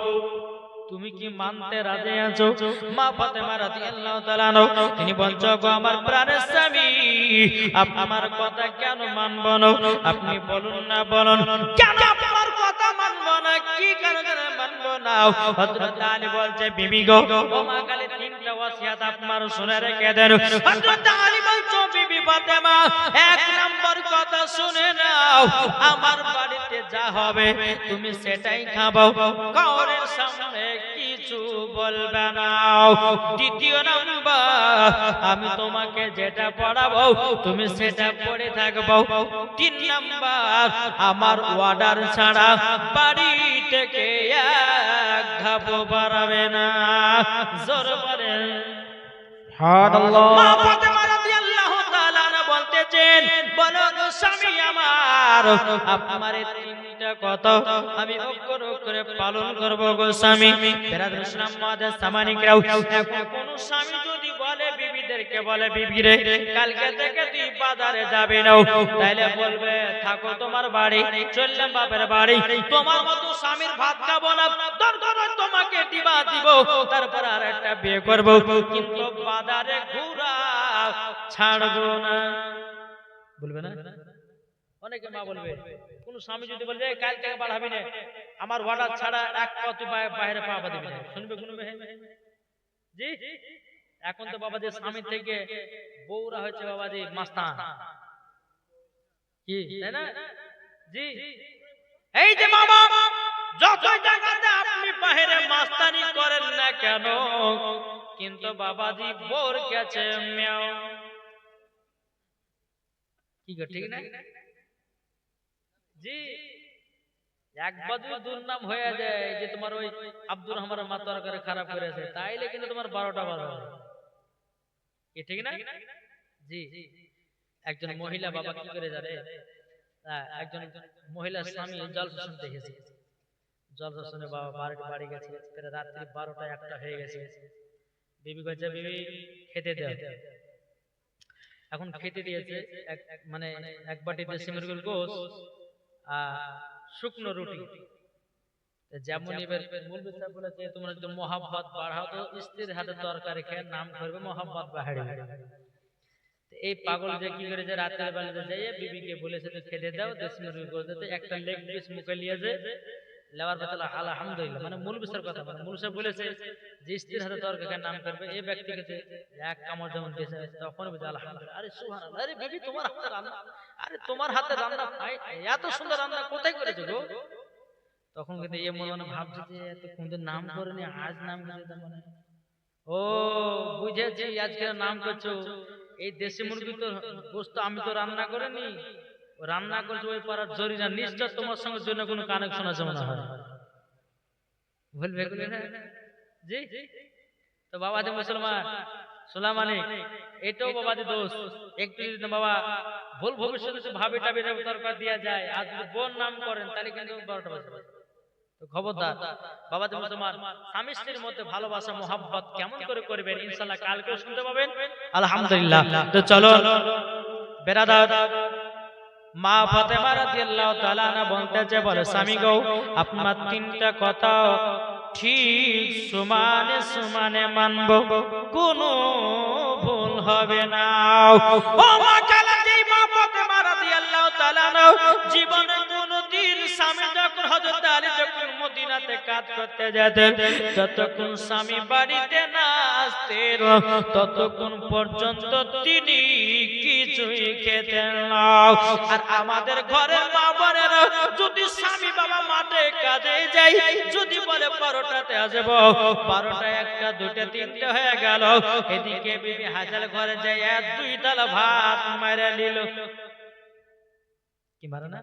তুমি কি মানতে রাজি আছো? মা ফাতেমা রাদিয়াল্লাহু তাআলা আনহা তিনি বলছো, গো আমার প্রাণের স্বামী, আমার কথা কেন মানব না? আপনি বলুন না, বলুন কেন আপনার কথা মানব না, কি কারণে মানব না? হযরত আলী বলছে, বিবি গো, ও মা কালী তিনটা ওয়াসিয়াত আপনার শুনে রেখে দেন। হযরত আলী বলছো, বিবি ফাতেমা এক নাম্বার কথা শুনে নাও, আমার বাড়িতে যা হবে তুমি সেটাই খাবো, কাউরের সামনে কিছু বলবে না। দ্বিতীয় নাম্বার, আমি তোমাকে যেটা পড়াবো তুমি সেটা পড়ে থাকবো। তিন নাম্বার, আমার অর্ডার ছাড়া বাড়ি থেকে এক ধাপও বাড়াবে না। জোর বলেন সুবহানাল্লাহ। মা ফাতেমা রাদিয়াল্লাহু তাআলা বলতেছেন, বলো গো স্বামী আমার, আপনার এই তিনটা কথা আমি অক্ষর অক্ষরে পালন করব গো স্বামী। বেরাদর ইসলাম মাদার সামানিকরাও, এখন কোন স্বামী যদি বলে বিবিদেরকে, বলে বিবি রে কালকে থেকে তুই বাজারে যাবি না, তাইলে বলবে থাকো তোমার বাড়ি, চললাম বাপের বাড়ি, তোমার মতো স্বামীর ভাত খাবো না, দরকার তোমাকে দিবা দিব, তারপর আর একটা বিয়ে করব, কিন্তু বাজারে ঘোরা ছাড়বো না। বলবে না? অনেকে মা বলবে, কোন স্বামী যদি বলবে কাল থেকে বাড়াবি না, আমার অর্ডার ছাড়া এক পা তুই বাইরে পা দিবি না, শুনবে কোন মেয়ে? জি, এখন তো বাবা যে স্বামী থেকে বউরা হচ্ছে বাবাজি মাস্তান, কি তাই না? জি, এই যে বাবা যত জায়গাতে আপনি বাইরে মাস্তানি করেন না কেন, কিন্তু বাবাজি বোর গেছে মেও, কি গো ঠিক না? জি, একবার যদি দুর্নাম হয়ে যায় যে তোমার ওই আব্দুর রহমানের মাতার করে খারাপ করেছে, তাইলে কিন্তু তোমার 12টা বাজবে, কি ঠিক না? জি, একজন মহিলা বাবা কি করে জানে, একজন মহিলা স্বামী জলসা শুনতে গেছে, জলসা শুনে বাবা বাড়ি গেছে, রাত্রি 12টা 1টা হয়ে গেছে, বিবি বলছে বিবি খেতে দাও। এখন খেতে দিয়েছে মানে এক বাটিতে সিমরগুল গোশ আর শুকনো রুটি, যেমন এবার মূল বিষয় বলেছে তোমরা যদি মহাব্বত বাড়াও তো স্ত্রীর হাতে তরকারি খেয়ে নাম করবে মহাব্বত বাড়াবে। এই পাগল যে কি করেছে রাতের বেলা যাইয়ে বিবিকে বলেছে তো খেতে দাও দেশি মুরগি করে দিতে একটা লেগ পিস মুখে নিয়েছে লেওয়ার বেতলা আলহামদুলিল্লাহ মানে মূল বিষয়ের কথা মানে মূল সাহেব বলেছে যে স্ত্রীর হাতে তরকারি নাম করবে এই ব্যক্তিকে যে এক কামড় যেমন দিয়েছে তখন বলছে আলহামদুলিল্লাহ। আরে সুবহানাল্লাহ, আরে বিবি তোমার হাতে রান্না, আরে তোমার হাতে রান্না ভাই এত সুন্দর রান্না কোথায় করেছো গো? তখন কিন্তু এ মনে ভাবছে যে এত কোনদিন নাম করেনি আজ নাম করেছে মানে ও বুঝেছি আজকে নাম করছো এই দেশি মুরগি তো গোস্ত আমি তো রান্না করিনি, রান্না করছো ওই পাড়ার জরিনা নিশ্চয় তোমার সঙ্গে জন্য কোনো কানেকশন আছে মনে হয় বলবে না জি। তো বাবাজি মুসলমান সোলামানি এটাও বাবাজি দোষ একটু যদি বাবা ভুল ভবিষ্যতে ভাবি টাবি তরকার দেওয়া যায় আর যদি বোন নাম করেন তাহলে কিন্তু 12টা বাজে। তো খবরদার বাবাজি মুসলমান স্বামী স্ত্রীর মধ্যে ভালোবাসা মোহাব্বত কেমন করে করবেন ইনশাআল্লাহ কালকেও শুনতে পাবেন আলহামদুলিল্লাহ। তো চলো বেরাদার মা ফাতেমা রাদিয়াল্লাহু তাআলা আনহা বলতেছে বলে স্বামী গো আপনার তিনটা কথা ঠিক সমানে সমানে মানব কোনো ভুল হবে না। ও মা কালা যেই মা ফাতেমা রাদিয়াল্লাহু তাআলা আনহা জীবনে কোনদিন স্বামী যখন হযরত আলী যখন মদিনাতে কাজ করতে যেতেন যতক্ষণ স্বামী বাড়িতে না আসতেন ততক্ষণ পর্যন্ত তিনি কিছুই খেতেন না। আর আমাদের ঘরের মা বোনেরা যদি স্বামী বাবা মাঠে কাজে যায় যদি বলে 12টাতে আসবো 12টা 1টা 2টা 3টা হয়ে গেল এদিকে বিবি হাজাল ঘরে যায় 1-2 থালা ভাত মারা নিল কি মারা না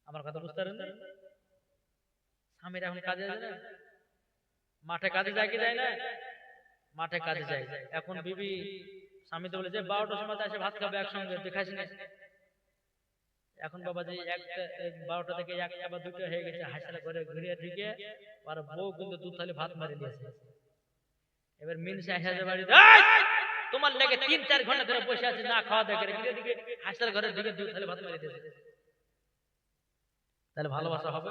আমার কথা বুঝতে পারেন? স্বামীরা এখন কাজে যায় না মাঠে কাজে যায় কি যায় না মাঠে কাজে যায়। এখন বিবি স্বামী তো বলে যে 12টার সময় এসে ভাত খাবে একসঙ্গে দেখাইস না। এখন বাবাজি 12টা থেকে 1টা বা 2টা হয়ে গেছে হাসিলা করে ঘুরিয়ে ঢুকে আর বউ কিন্তু 2 থালি ভাত মারি দিয়েছে। এবার মিনসে হাসা বাড়ি তোমার লেগে 3-4 ঘন্টা ধরে বসে আছে না খাওয়া দাওয়া করে ঘুরিয়ে দিকে হাসিলা ঘরে ঢুকে 2 থালি ভাত মারি দিয়েছে। তাহলে ভালোবাসা হবে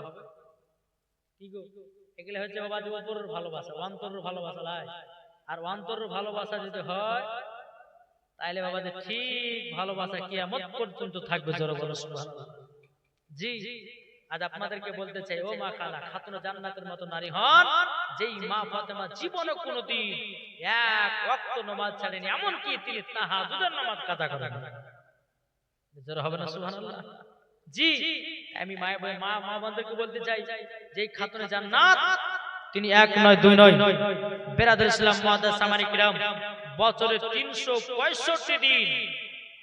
কি গো? এগুলো হচ্ছে বাবাজি উপরের ভালোবাসা অন্তরের ভালোবাসা লাই। আর অন্তরের ভালোবাসা যদি হয় তাইলে বাবাজি ঠিক ভালোবাসা কিয়ামত পর্যন্ত থাকবে জোরে বলো সুবহানাল্লাহ। জি আজ আপনাদেরকে বলতে চাই ও মা খালা খাতুন জান্নাতের মতো নারী হন যেই মা ফাতেমা জীবনে কোনোদিন এক ওয়াক্ত নামাজ ছাড়েনি এমনকি তিনি তাহাজ্জুদের নামাজ কাজা করেন জোরে হবে না সুবহানাল্লাহ। জি আমি মা বোনদেরকে বলতে চাই যেই খাতুনে জান্নাত তিনি 1 নয় 2 নয় বেরাদুল ইসলাম মুআদ্দাস সামানি কিরাম বছরে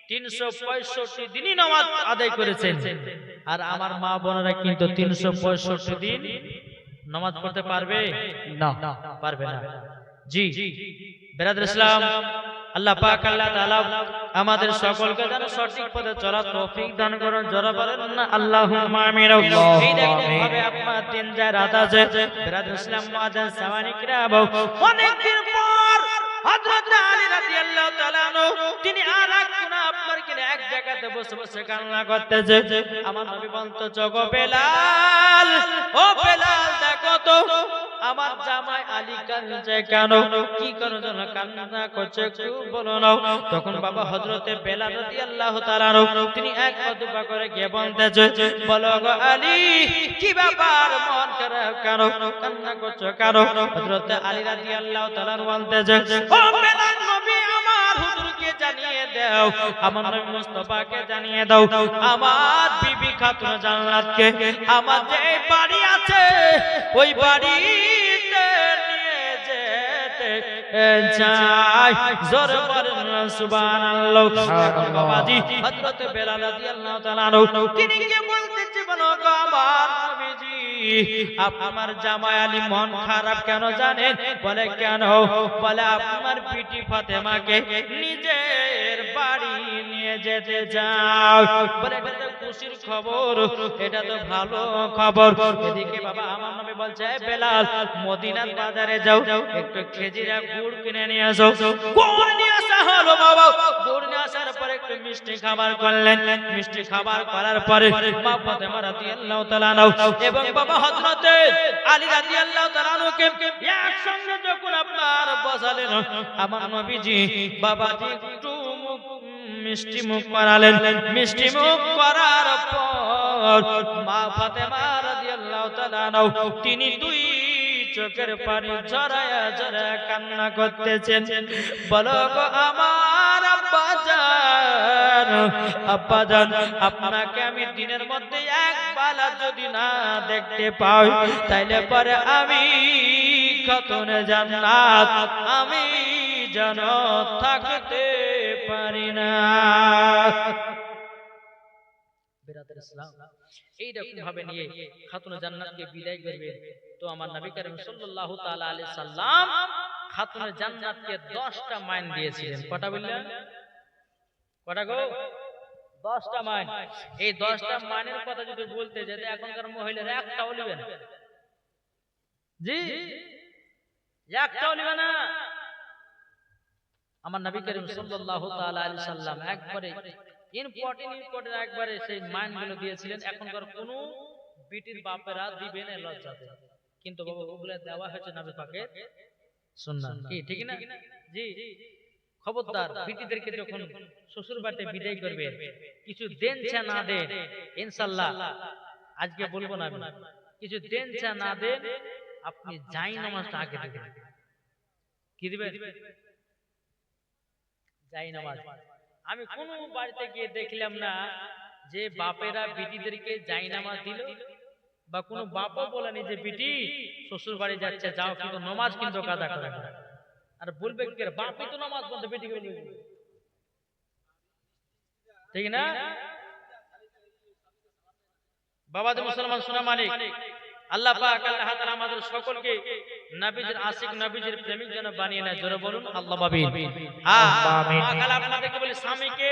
365 দিনই নামাজ আদায় করেছেন। আর আমার মা বোনেরা কিন্তু 365 দিন নামাজ পড়তে পারবে না পারবে না। জি বেরাদুল ইসলাম আল্লাহ পাক আল্লাহ তাআলা আমাদের সকলকে যেন সঠিক পথে চলার তৌফিক দান করুন জোরে বলেন না আল্লাহুম্মা আমিন। এই দেখেন ভাবে আপনার তিন যায় রাত আছে বেরাদুল ইসলাম মুআদ্দাস সামানি কিরাম অনেক দিন পর হযরত আলী রাদিয়াল্লাহু তাআলা আনহু তিনি আর কোনা আপনার কিনে এক জায়গাতে বসে বসে কান্না করতেছে। আমার নবী বলতো জগো বেলাল ও বেলাল দেখো তো আমার জামাই আলী কাঁদছে কেন কি কারণে যেন কান্না করছে একটু বলো না। তখন বাবা হযরতে বেলাল রাদিয়াল্লাহু তাআলা আনহু তিনি এক পা দুপা করে গিয়ে বলতেছে বলো গো আলী কি ব্যাপার মন খারাপ কেন কান্না করছো কেন? হযরতে আলী রাদিয়াল্লাহু তাআলা বলতেছে ও বেলাল নবী আমার হুজুরকে জানিয়ে দাও আমার নবী মুস্তাফাকে জানিয়ে দাও আমার বিবি খাতুন জান্নাতকে আমার যে বাড়ি আছে ওই বাড়িতে নিয়ে যেতে চাই জোরে বলেন সুবহানাল্লাহ। বাবাজি হযরত বেলাল রাদিয়াল্লাহু তাআলা আনহু তিনি কি বলতেছে বলো গো আমার নবীজি আপনার জামাই আলী মন খারাপ কেন জানেন? বলে কেন? বলে আপনার বিটি ফাতেমাকে নিজের বাড়ি নিয়ে যেতে চাও। বলে এটা খুশির খবর, এটা তো ভালো খবর। এদিকে বাবা আমার নবী বলছে, বেলাল মদিনার বাজারে যাও, একটু খেজুরা গুড় কিনে নিয়ে আসো। গুড় নিয়ে আসা হলো বাবা। গুড় নিয়ে আসার পরে একটু মিষ্টি খাবার করলেন। মিষ্টি খাবার করার পরে মা ফাতেমা রাদিয়াল্লাহু তাআলা আনহা এবং বাবা হযরতে আলী রাদিয়াল্লাহু তাআলা আনহুকে একসঙ্গে যখন আপনার বসালেন, আমার নবীজি বাবাজি একটু মিষ্টি মুখ করালেন। মিষ্টি মুখ করার পর মা ফাতেমা রাদিয়াল্লাহু তাআলা আনহা তিনি দুই চোখের পানি ঝরায়া ঝরায়া কান্না করতেছেন। বলো গো আমার আব্বাজান, আব্বাজান আপনাকে আমি দিনের মধ্যে একবেলা যদি না দেখতে পাই, তাইলে পরে আমি খাতুনে জান্নাত আমি যেন থাকতে পারি না। বিরাদর ইসলাম, এইরকম ভাবে নিয়ে খাতুনে জান্নাতকে বিদায় করবে। তো আমার নবী করিম সাল্লাল্লাহু তাআলা আলাইহি সাল্লাম খাতুনে জান্নাতকে 10টা মাইন দিয়েছিলেন। কটা বললেন? কটা গো? 10টা মাইন। এই 10টা মাইনের কথা যদি বলতে যেতে এখনকার মহিলারা একটাও নেবে না। জি, একটাও নেবে না। আমার নবী করিম সাল্লাল্লাহু তাআলা আলাইহি সাল্লাম একবারে ইম্পর্টেন্ট একবারে সেই মাইনগুলো দিয়েছিলেন। এখনকার কোন বিটির বাপেরা দিবে না লজ্জাতে, কিন্তু বাবা ওগুলা দেওয়া হয়েছে নবী পাকের সুন্নাহ। কি ঠিক না? জি, খবরদার বিটিদেরকে যখন শ্বশুর বাড়িতে বিদায় করবে, কিছু দেন চা না দেন, ইনশাআল্লাহ আজকে বলবো না, আমি কিছু দেন চা না দেন, আপনি যাই নামাজটা আগে দিবেন। কি দিবেন? যাই নামাজ। আমি কোন বাড়িতে গিয়ে দেখলাম না যে বাপেরা বিটিদেরকে যাই নামাজ দিল, বা কোন বাপও বলেনি যে বিটি শ্বশুর বাড়ি যাচ্ছে যাও, কিন্তু নামাজ কিন্তু কাজা করে না। আর বলবে কি বাপই তো নামাজ পড়তে বেটিকে বলবে, ঠিক না? বাবাজি মুসলমান সোনা মালিক, আল্লাহ পাক আল্লাহ তাআলা আমাদের সকলকে নবীজির আশিক নবীজির প্রেমিক যেন বানিয়ে নেয়। জোরে বলুন আল্লাহুম্মা আমিন। আমিন। কাল আপনাদেরকে বলি স্বামীকে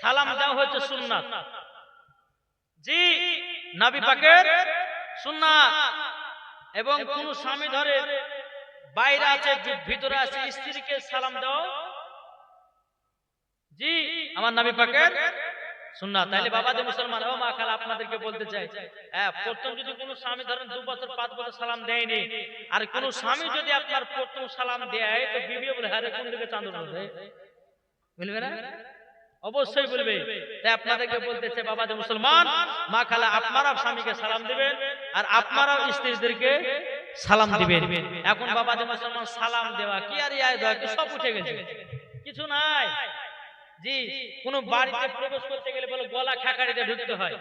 সালাম দেওয়া হচ্ছে সুন্নাত। জি, নবী পাকের সুন্নাত। এবং কোন স্বামী ধরে বাইরে আছে ভিতরে আছে, স্ত্রীকে সালাম দাও, জি আমার নবী পাকের সুন্নাত। তাইলে বাবাজি মুসলমান ও মা খালা আপনাদেরকে বলতে চাই, প্রথম যদি কোন স্বামী ধরেন 2 বছর 5 বছর সালাম দেয়নি, আর কোন স্বামী যদি আপনার প্রথম সালাম দেয়, তো বিবি বলে আরে কোন দিকে চাঁদ উঠবে, বলবে না? অবশ্যই বলবে। তাই আপনাদেরকে বলতে চাই বাবাজি মুসলমান মা খালা আপনারা স্বামীকে সালাম দিবেন, আর আপনারাও স্ত্রীদেরকে সালাম দিবেন। এখন বাবাজি মুসলমান সালাম দেওয়া কি আর ইয়া দেওয়া কি সব উঠে গেছে, কিছু নাই। জি, কোন বাড়িতে প্রবেশ করতে গেলে বলে গলা খাকারিতে ঢুকতে হয়,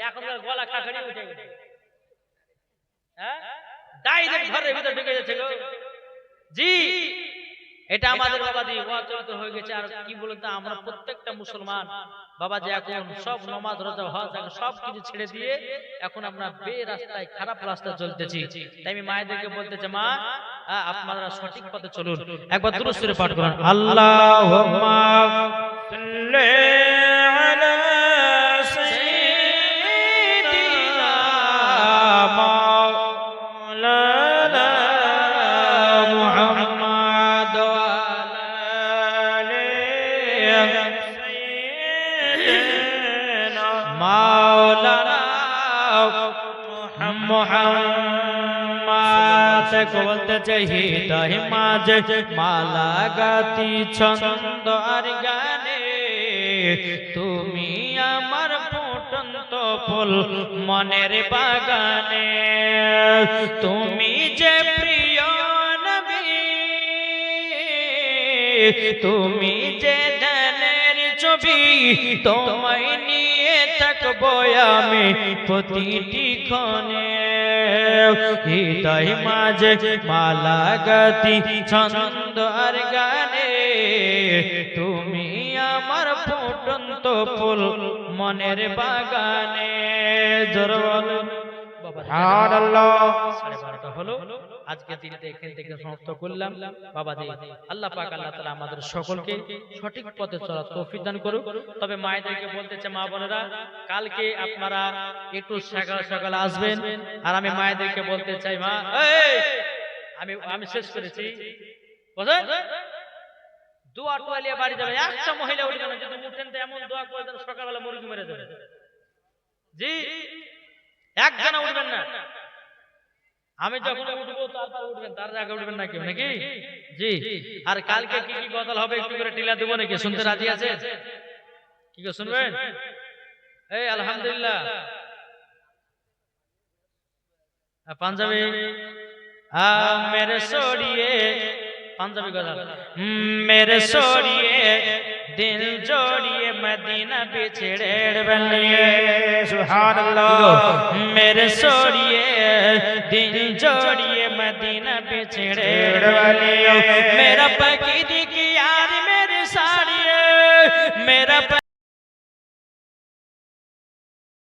এখন গলা খাকারি উঠে গেছে, হ্যাঁ ডাইরেক্ট ঘরের ভিতরে ঢুকে যাচ্ছে গো। জি, এটা আমাদের বাবাজি অচলিত হয়ে গেছে। আর কি বলতো, আমরা প্রত্যেকটা মুসলমান বাবাজি এখন সব নামাজ রোজা হজ সব কিছু ছেড়ে দিয়ে এখন আমরা বে রাস্তায় খারাপ রাস্তায় চলতেছি। তাই আমি মায়েদেরকে বলতে চাই, মা আপনারা সঠিক পথে চলুন। একবার দুরূদ শরীফ পাঠ করুন, আল্লাহুম্মা সাল্লি আলা সাইয়্যিদিনা মাওলানা মুহাম্মদ ওয়া আলা আলি সাইয়্যিদিনা মাওলানা মুহাম্মদ। বলতে চাই হৃদয় মাঝে মালা গাতি ছন্দ আর গানে, তুমি আমার ফুটন্ত ফুল মনের বাগানে, তুমি যে প্রিয় নবী, তুমি যে ধ্যানের ছবি, তোমায় নিয়ে থাকবো আমি প্রতিটি ক্ষণে। হৃদয় মাঝে মালা গাতি ছন্দ আর গানে, তুমি আমার ফুটন্ত ফুল মনের বাগানে। জোরে বলুন সুবহানাল্লাহ। 12:30 হলো, আজকে দিনটা এখান থেকে সমাপ্ত করলাম। বাবাজি আল্লাহ পাক আল্লাহ তাআলা আমাদের সকলকে সঠিক পথে চলার তৌফিক দান করুক। তবে মায়েদেরকে বলতে চাই, মা বোনেরা কালকে আপনারা একটু সকাল সকাল আসবেন। আর আমি মায়েদেরকে বলতে চাই, মা আমি শেষ করেছি, বুঝলেন? দোয়া টোয়ালিয়া বাড়ি যাবে, একটা মহিলা উঠবে না, যদি উঠেন তো এমন দোয়া করে দেন সকালবেলা মুরগি মেরে দেবে। জি, একজনা উঠবেন না, আমি যখন উঠবো তারপর উঠবেন, তার আগে উঠবেন না কেউ, নাকি? জি। আর কালকে কি কি গজল হবে একটু করে টিলা দেবো নাকি? শুনতে রাজি আছে? কি করে শুনবেন? এই আলহামদুলিল্লাহ পাঞ্জাবি মেরে সোড়িয়ে, পাঞ্জাবি গজল। मेरे सोड़िए दिल जोड़िए मदीना बिछड़े बनिए, सुभान अल्लाह। मेरे सोड़िए दिल जोड़िए मदीना बिछड़े बनिए, मेरा पकीदी की यार मेरे साड़िए, मेरा